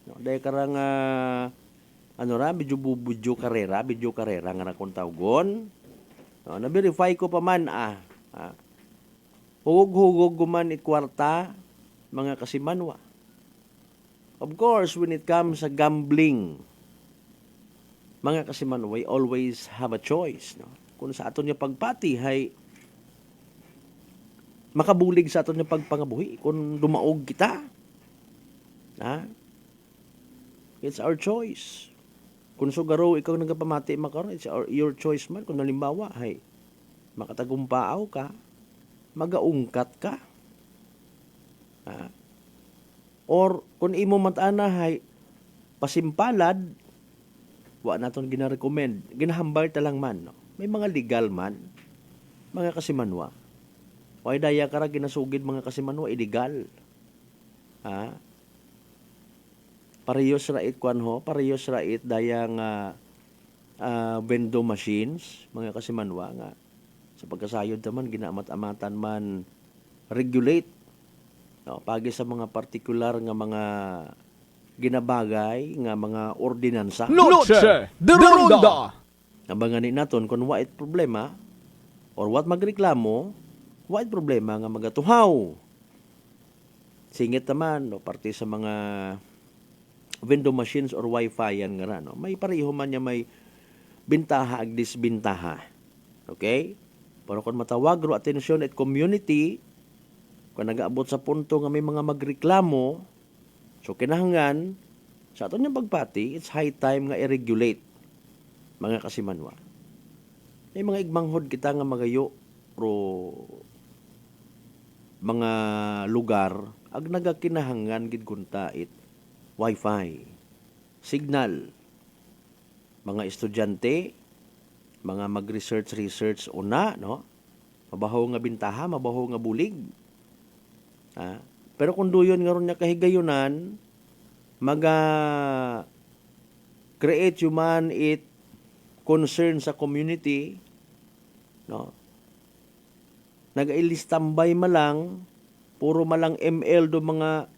No, dahil karang medyo karera nga nakong tawgon. No, na-verify ko pa man hugog-hugog guman it kwarta mga kasimanwa. Of course, when it comes sa gambling, mga kasimanwa, we always have a choice. No? Kung sa aton niya pagpati, hay makabulig sa aton niya pagpangabuhi. Kung dumaog kita, it's our choice. Kung sugaro, ikaw nagpamati makaroon, it's your choice man. Kung nalimbawa, hay makatagumpaaw ka, magaungkat ka. Or kung imo matana hay pasimpalad, wa naton gina-recommend. Ginahambal ta lang man, no? May mga legal man, mga kasimanwa. Way daya kara ginasugid mga kasimanwa illegal. Parehas ra it parehas ra it dayang vendo machines, mga kasimanwa nga. Sa pagkasayod naman ginaamat-amatan man regulate. No, pagi sa mga partikular nga mga ginabagay nga mga ordinansa. Noche de Ronda. Nabanganin naton kung what problema or what magreklamo, what problema nga magatuhaw. Singit naman, no, parte sa mga window machines or wifi yan nga ra, no. May pareho man niya may bintaha ag disbintaha. Okay? Pero kung matawag ro atensyon at community, kung nag-aabot sa punto nga may mga magreklamo, so kinahanglan, sa aton yung pagpati, it's high time nga i-regulate, mga kasimanwa. May mga igmanghod kita nga magayo, pro mga lugar, ag nagakinahangan gid kunta it, wifi, signal, mga estudyante, mga mag-research una, no? Mabaho nga bintaha, mabaho nga bulig. Ha? Pero kung duyon nga ron niya kahigayunan, create human it concern sa community, no? Nag-ilistambay malang, puro malang ML do mga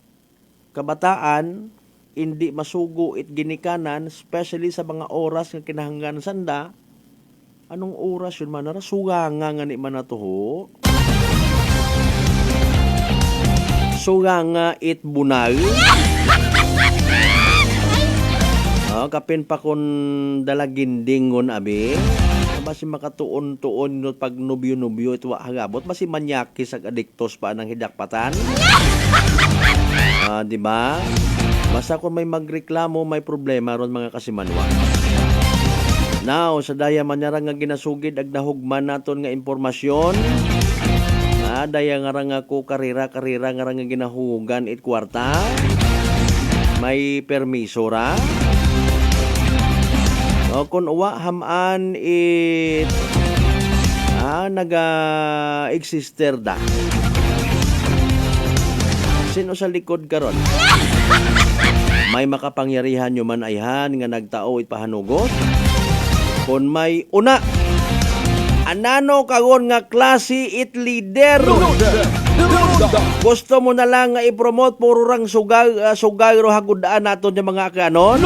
kabataan, hindi masugo it ginikanan, especially sa mga oras nga kinahanggan sanda. Anong oras yun man? Suganga nga ni man na to ho. Suganga it bunal. Kapin pa kon dalagindingon abi. Basi makatuon-tuon no pag nubyo-nubyo ito hagabot. Basi manyakis ag adiktos pa ng hidakpatan. Di ba? Basta kung may magreklamo, may problema ron mga kasimanwa. Now, sa daya manyara nga ginasugid ag nahugman naton nga impormasyon. Daya nga nga ko karira nga ginahugan it kwarta. May permiso ra. O kung uwa haman it naga-exister da. Sino sa likod karon? May makapangyarihan nyo man ayhan nga nagtao it pahanugot. Kung may una, anano kagon nga klase it leader. Gusto mo na lang nga i-promote puro rang sugay ro hagudaan naton yung mga kanon.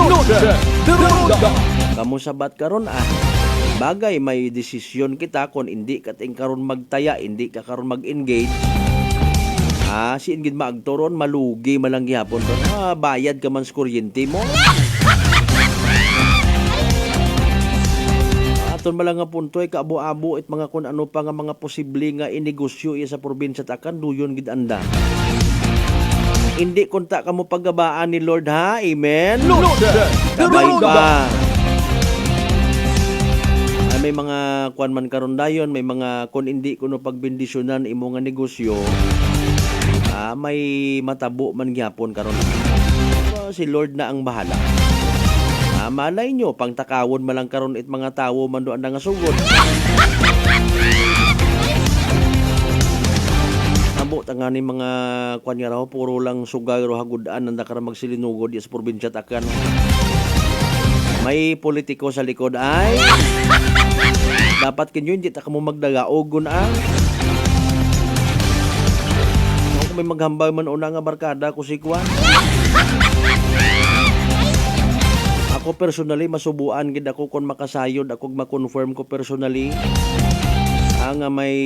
Kamu sabat karon bagay may desisyon kita kung hindi ka ting karon magtaya, hindi ka karon mag-engage. Si ingid maagturon malugi malang gihapon don. Bayad ka man sa kuryente mo. Aton malang nga punto ay kaabo-abo it mga kun ano pa nga mga posible nga inegosyo sa probinsya takan duyon gid anda. Hindi kunta ka mo paggabaan ni Lord ha. Amen. Gabay ka. May mga kuan man karon dayon, may mga kun hindi kuno pagbendisyonan imo nga negosyo. May matabo man gyapon karon. Si Lord na ang bahala. Malay nyo, pangtakawon malang karon it mga tawo man doon nga sugod. Amo tanga ni mga kuan nga raw puro lang sugay ro hagudaan nanda karon magsilinugod sa probinsya takan. May politiko sa likod ay dapat kinyo hindi ta kamo magdagaogon kung may maghambay man una nga barkada ko si Kwan. Ako personally masubuan gid ako kon makasayod ako ma-confirm ko personally nga may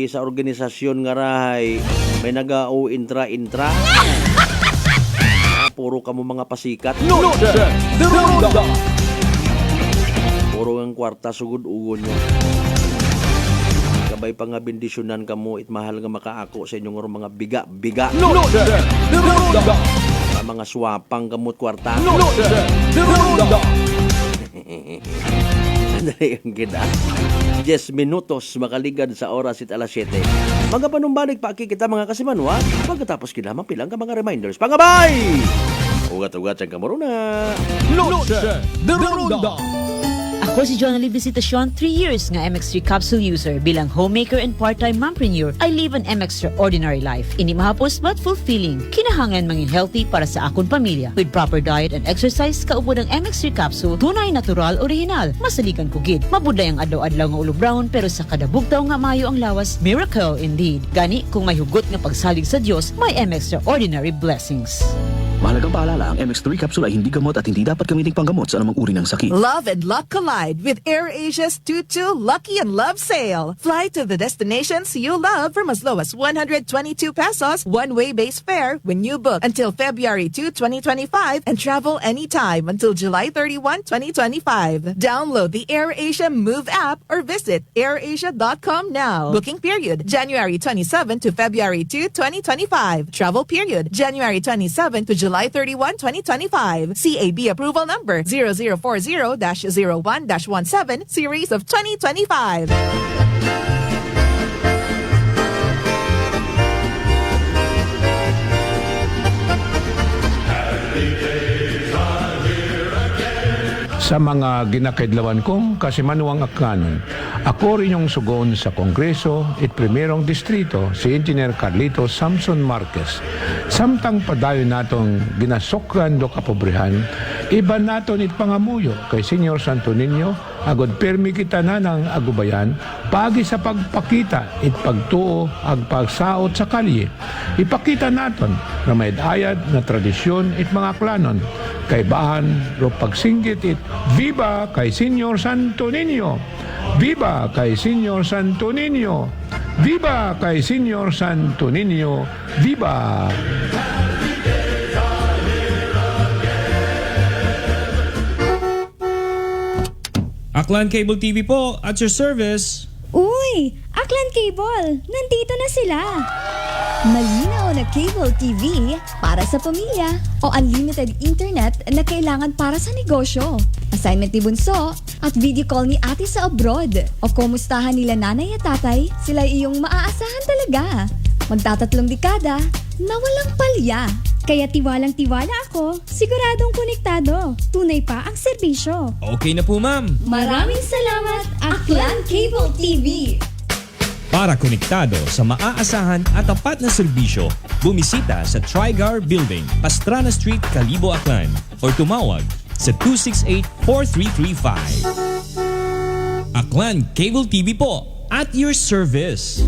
sa organisasyon nga rahay may nagao intra puro kamo mga pasikat. Puro ang kwarta sugod ugon nyo. Kabay pa nga bendisyonan kamo it mahal nga makaako sa inyong mga biga. Mga swapang kamot kwarta. Andali ang gida. 10 minutos makaligad sa oras it alas 7. Mga panumbalik pa kita mga kasimanwa. Pagkatapos kinamang pilang ka mga reminders. Pangabay! Ugat-ugat siyang kamuruna. Noche de Ronda. Ako si John Ali Visitacion, 3 years nga MX3 capsule user. Bilang homemaker and part-time mompreneur, I live an extraordinary life. Ini mahapos but fulfilling. Kinahangan mangin healthy para sa akong pamilya. With proper diet and exercise, kaupod ang MX3 capsule, tunay, natural, original. Masalikan ko gid. Mabuday ang adlaw-adlaw nga ulo brown, pero sa kada bugtaw nga mayo ang lawas, miracle indeed. Gani, kung may hugot nga pagsalig sa Dios, may extraordinary blessings. Mahalagang paalala, ang MX3 capsule ay hindi gamot at hindi dapat gamiting panggamot sa anumang uri ng sakit. Love and luck collide with AirAsia's Tutu Lucky and Love Sale. Fly to the destinations you love from as low as 122 pesos one-way base fare when you book until February 2, 2025 and travel anytime until July 31, 2025. Download the AirAsia Move app or visit airasia.com now. Booking period January 27 to February 2, 2025. Travel period January 27 to July 31, 2025. CAB approval number 0040-01-17 series of 2025. sa mga ginakidlawan kong kasimanuang akanon. Ako rin yung sugon sa Kongreso at Primerong Distrito si Engineer Carlito Samson Marquez. Samtang padayon natong ginasokran do kapobrehan, iba naton it pangamuyo kay Senyor Santo Niño, agod permi kita na ng agubayan, pagi sa pagpakita it pagtuo ag pagsaot sa kalye. Ipakita naton na may ayad na tradisyon it mga klanon, kay bahan ro pagsinggit it, Viva kay Senyor Santo Niño! Viva kay Senyor Santo Niño! Viva kay Senyor Santo Niño! Viva! Aklan Cable TV po, at your service. Uy! Aklan Cable! Nandito na sila! Malinaw na cable TV para sa pamilya o unlimited internet na kailangan para sa negosyo. Assignment ni Bunso at video call ni ate sa abroad. O kumustahan nila nanay at tatay, sila iyong maaasahan talaga. Magtatatlong dekada na walang palya. Kaya tiwalang-tiwala ako, siguradong konektado. Tunay pa ang serbisyo. Okay na po, ma'am. Maraming salamat, Aklan Cable TV! Para konektado sa maaasahan at tapat na serbisyo, bumisita sa Trigar Building, Pastrana Street, Calibo, Aklan o tumawag sa 268-4335. Aklan Cable TV po, at your service.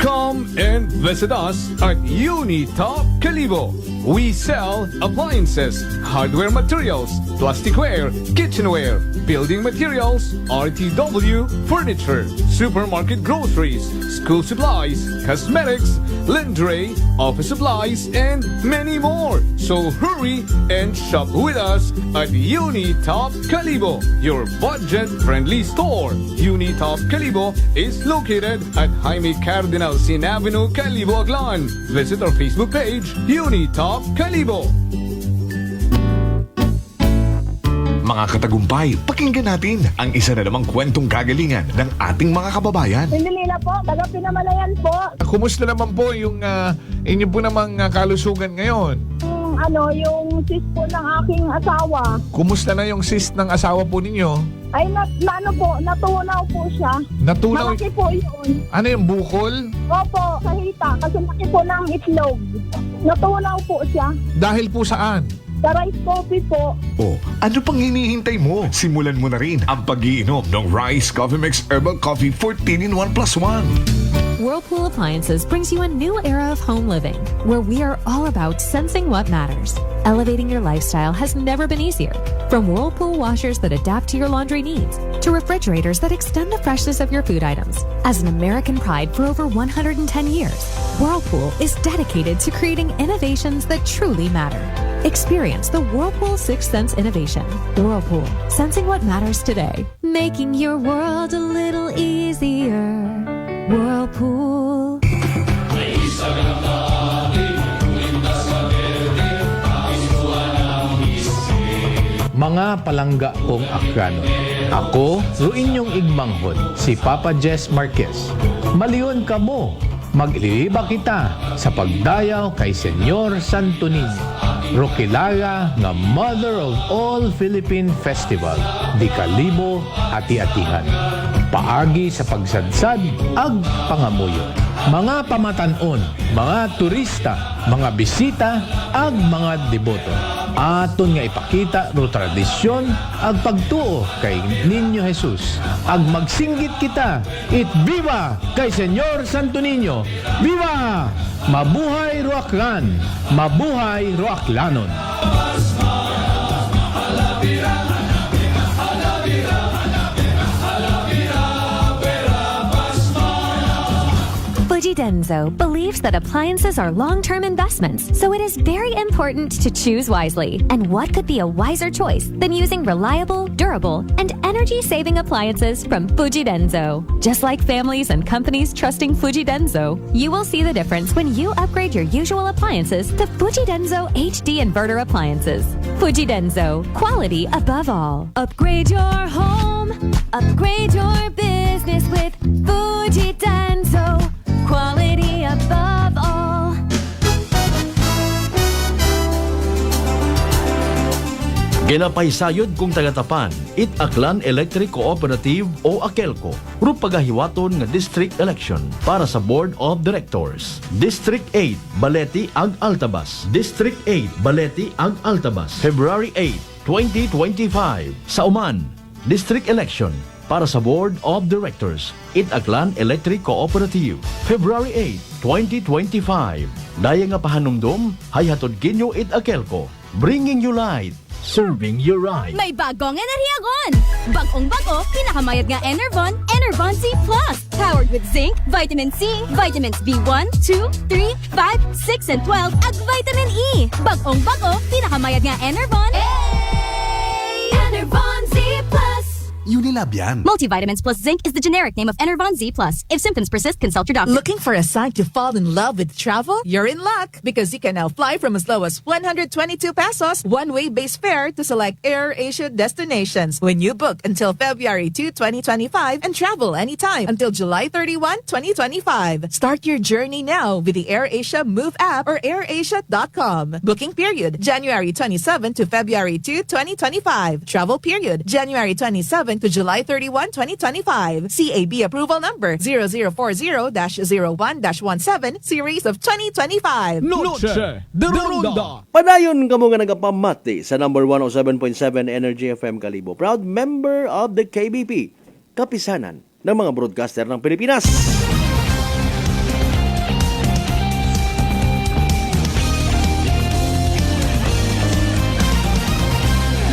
Come and visit us at Unitop Calibo. We sell appliances, hardware materials, plasticware, kitchenware, building materials, RTW, furniture, supermarket groceries, school supplies, cosmetics, lingerie, office supplies, and many more. So hurry and shop with us at Unitop Calibo, your budget-friendly store. Unitop Calibo is located at Jaime Cardinal Sin Avenue, Calibo, Aklan. Visit our Facebook page, Unitop Calibo. Mga katagumpay, pakinggan natin ang isa na namang kwentong kagalingan ng ating mga kababayan. Pindilila po, taga Pinamalayan po. Kumusta naman po yung inyo po namang kalusugan ngayon? Yung sis po ng aking asawa. Kumusta na yung cyst ng asawa po ninyo? Ay, natunaw po siya. Natunaw? Malaki po yun. Ano yung bukol? Opo, sa hita. Kasi laki po ng itlog. Natunaw po siya. Dahil po saan? Sa rice coffee po. Oh, ano pang hinihintay mo? Simulan mo na rin ang pag-iinom ng Rice Coffee Mix Herbal Coffee 14-in-1+1. Whirlpool Appliances brings you a new era of home living, where we are all about sensing what matters. Elevating your lifestyle has never been easier. From Whirlpool washers that adapt to your laundry needs, to refrigerators that extend the freshness of your food items. As an American pride for over 110 years, Whirlpool is dedicated to creating innovations that truly matter. Experience the Whirlpool Sixth Sense innovation. Whirlpool, sensing what matters today. Making your world a little easier. Whirlpool. Mga palangga kong akrano. Ako, inyong igmanghod, si Papa Jess Marquez. Maliyon ka mo, magliliba kita sa pagdayaw kay Senyor Santo Niño. Rokilaga nga Mother of All Philippine Festival, di Calibo, Ati-Atihan. Paagi sa pagsadsad, ag pangamuyo. Mga pamatanon, mga turista, mga bisita, ag mga deboto. Aton nga ipakita ro tradisyon ag pagtuo kay Niño Jesus. Ag magsinggit kita, it viva kay Senyor Santo Niño. Viva! Mabuhay ro Aklan, mabuhay ro Aklanon. Fuji Denso believes that appliances are long-term investments, so it is very important to choose wisely. And what could be a wiser choice than using reliable, durable, and energy-saving appliances from Fuji Denso? Just like families and companies trusting Fuji Denso, you will see the difference when you upgrade your usual appliances to Fuji Denso HD inverter appliances. Fuji Denso, quality above all. Upgrade your home, upgrade your business with Fuji Denso. Quality above all. Ginapaysayod kung tagatapan, It Aklan Electric Cooperative o AKELCO, ro pagahiwaton nga district election para sa Board of Directors. District 8, Baleti ag Altabas. District 8, Baleti ag Altabas. February 8, 2025. Sa Uman, district election para sa Board of Directors, It Aklan Electric Cooperative. February 8, 2025. Daya nga pahanumdum, hayhatod kinyo It AKELCO. Bringing you light. Serving you right. May bagong enerhiyagon! Bagong-bago, pinakamayad nga Enervon, Enervon C+. Powered with zinc, vitamin C, vitamins B1, 2, 3, 5, 6, and 12, at vitamin E. Bagong-bago, pinakamayad nga Enervon. Enervon Z+. Unilab yan. Multivitamins plus zinc is the generic name of Enervon Z+. If symptoms persist, consult your doctor. Looking for a sign to fall in love with travel? You're in luck because you can now fly from as low as 122 pesos one-way base fare to select AirAsia destinations when you book until February 2, 2025 and travel anytime until July 31, 2025. Start your journey now with the AirAsia Move app or airasia.com. Booking period January 27 to February 2, 2025. Travel period January 27 to July 31, 2025. CAB approval number 0040-01-17 series of 2025. Noche de Ronda. Padayon kamo nga nagapamati sa number 107.7 Energy FM Kalibo. Proud member of the KBP, kapisanan ng mga broadcaster ng Pilipinas.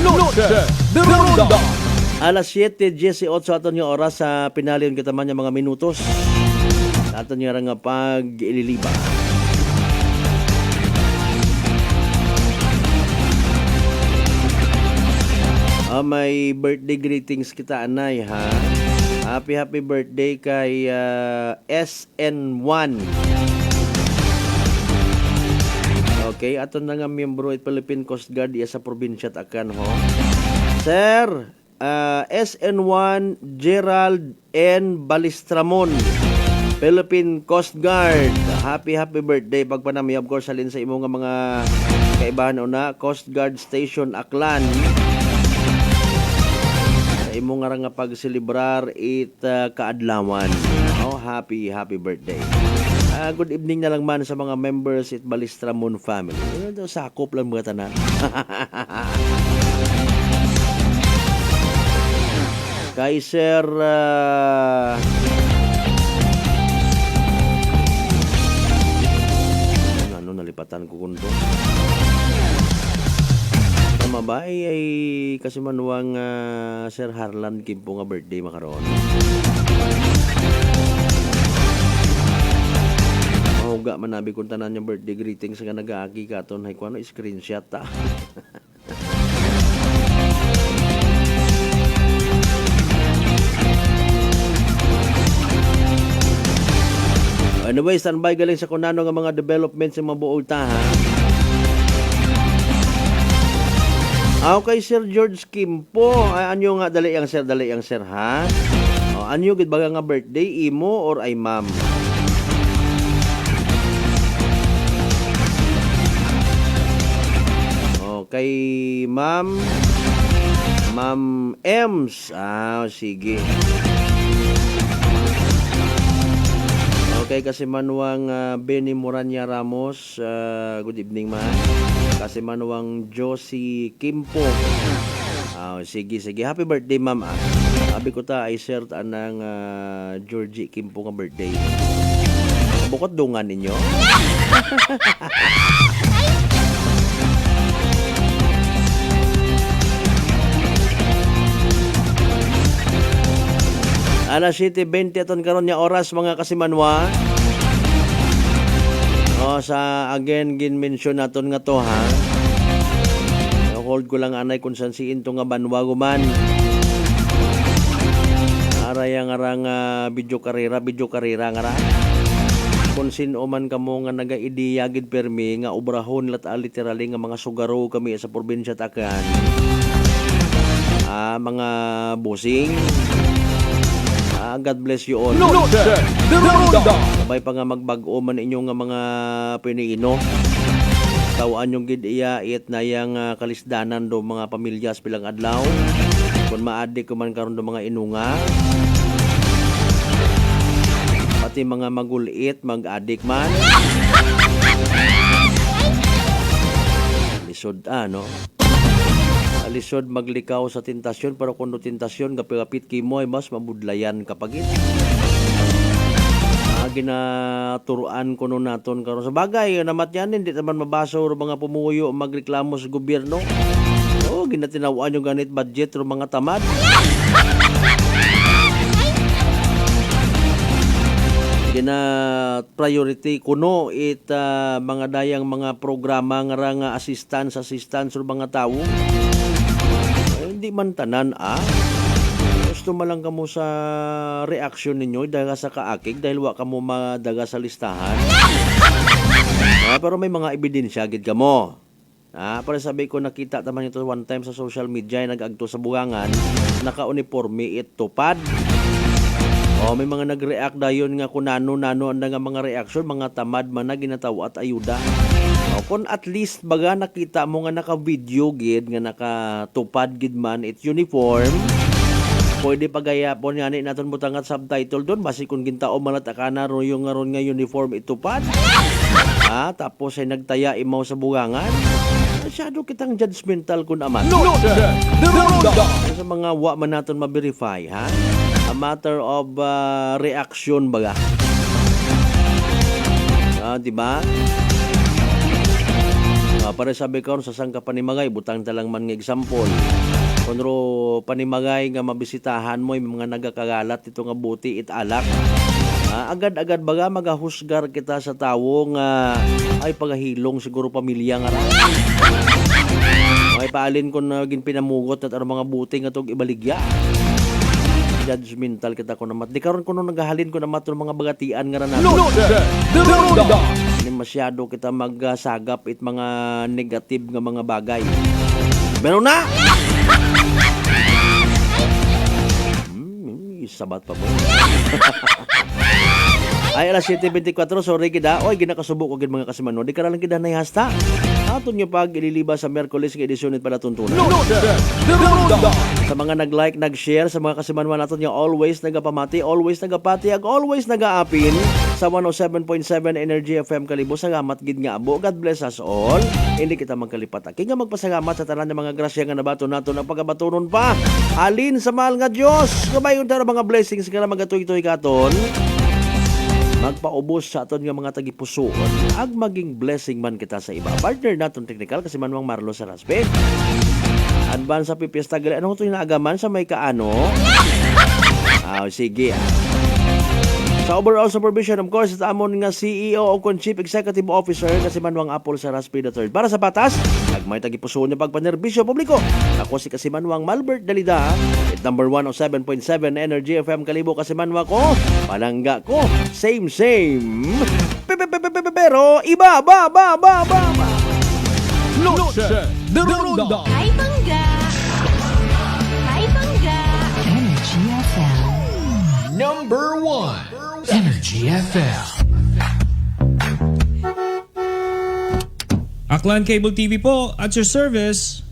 Noche de Ronda. Alas 7:18 aton nga oras sa pinalion kita man mga minutos. Sa aton nga nga pag-ililiba. May birthday greetings kita anay ha. Happy birthday kay SN1. Okay, aton na nga miyembro at Philippine Coast Guard sa probinsya Akan ho. Sir, SN1 Gerald N. Balistramon, Philippine Coast Guard. Happy birthday. Pagpanami, of course, salin sa imong mga kaibahan una, Coast Guard Station Aklan. Sa imong nga pagselebrar it kaadlawan. Oh, happy birthday. Good evening na lang man sa mga members it Balistramon family. Sakop lang mga tanan. Kay Sir nalipatan ko kundo. Tama ba ay kasi manuwang Sir Harlan Kimpo nga birthday makaroon. Mahuga man nabi kung tanan yung birthday greetings nga nag-aagi katon hay kuno screenshot ta. Anyway, standby galing sa kunano nga mga developments sa mga buol ta, ha? Okay, Sir George Kimpo. Anyo nga, dali ang sir, ha? Anyo, gid baga nga birthday, imo or ay ma'am? Okay, ma'am. Ma'am Ems. Sige. Okay, kasi manuwang Benny Moranya Ramos, good evening ma. Kasi manuwang Josie Kimpo. Sige. Happy birthday ma'am. Sabi ko ta ay sir anang Georgie Kimpo nga birthday. Bukod dungan ninyo. Alas 7:20 aton karon nya oras mga kasimanwa. Sa again gin-mention naton nga to ha. Hold ko lang anay kung saan si into nga banwaguman. Araya nga rang video karera nga ra. Kung sino man kamo nga naga-ideya gid permi nga obrahon lat literally nga mga sugaro kami sa probinsya Akan. Mga busing. God bless you all. Sabay pa nga magbag-o man inyong nga mga piniino. Tawaan yung gidiya it na yung kalisdanan do mga pamilyas bilang adlaw. Kung maadik ko man karon do mga inunga. Pati mga magulit, mag-adik man. Lisod no? Alisod maglikaw sa tentasyon pero kung no tentasyon gapit kimo ay mas mabudlayan kapag it. Ginaturuan ko no naton karon sa bagay namat yan hindi naman mabaso ro mga pumuyo magreklamo sa gobyerno. Ginatinawan yung ganit budget ro mga tamad. Gina priority kuno it mga dayang mga programa nga assistance ro mga tawo. Hindi man tanan gusto malang kamo sa reaksyon ninyo daga sa kaakig dahil wa kamo madaga sa listahan. Pero may mga ebidensya gid kamo. Para sabi ko nakita taman ito one time sa social media nag-agto sa bugangan naka-uniforme tupad. May mga nag-react dayon nga kung nano-nano ang nga mga reaksyon mga tamad man na ginataw at ayuda. Kung at least baga nakita mo nga naka-video gid nga nakatupad gid man it uniform. Pwede pagayapon nga ni naton butangat subtitle doon basi kung gintao malatakana ro yung ngaron nga uniform itupad. Tapos ay nagtaya imaw sa bugangan. Masyado kitang judgmental kun aman. Sa mga wa man naton ma-verify a matter of reaction baga. Diba? Para sabi ko sa sangka panimagay butang talang man nga example. Kunro panimagay nga mabisitahan mo yung mga nagakagalat ito nga buti alak. Agad-agad baga magahusgar kita sa tawo nga ay pagahilong siguro pamilya nga rin. Ay paalin ko na ginpinamugot at mga buti nga itong ibaligya. Judgmental kita ko namat. Di karon ko nung naghahalin ko namat mga bagatian nga rin natin. Hindi masyado kita magsagap it mga negative nga mga bagay. Meron na! Sabat pa mo. Ay alas 7:24 sorry kita. Oy ginakasubok og mga kasimano. Di ka lang kita nahihasta. Aton nyo pag ililiba sa Miyerkules nga edisyon pala tuntunan. Sa mga nag-like, nag-share sa mga kasimanuan naton yung always nagapamati, always nagapati, always nagaapin sa 107.7 Energy FM Kalibo. Salamat gid nga abo. God bless us all. Hindi kita magkalipat. Kaya nga magpasalamat sa tanan ng mga grasya nga nabato naton ang pagabatunon pa. Alin sa mahal nga Dios. Kumayon tara mga blessings nga magatuy-tuy katon. Magpaubos sa aton nga mga tagipusoon ag maging blessing man kita sa iba. Partner naton technical kasi manwang Marlo Saraspe. Advance sa pipiesta gali. Ano ito yung naagaman sa may kaano? Sige. Sa overall supervision, of course, sa amon nga CEO o Chief Executive Officer kasi Manwang Apple Saraspe III. Para sa patas, nagmay tagipusoon niya pagpanerbisyo publiko. Ako si Kasimanwang Malbert Dalida, at number 107.7 Energy FM Kalibo Kasimanwa ko, palangga ko, same. Pero iba, ba. Noche de Ronda. Ay, bangga! Energy FM. Number 1. Energy FM. Aklan Cable TV po at your service.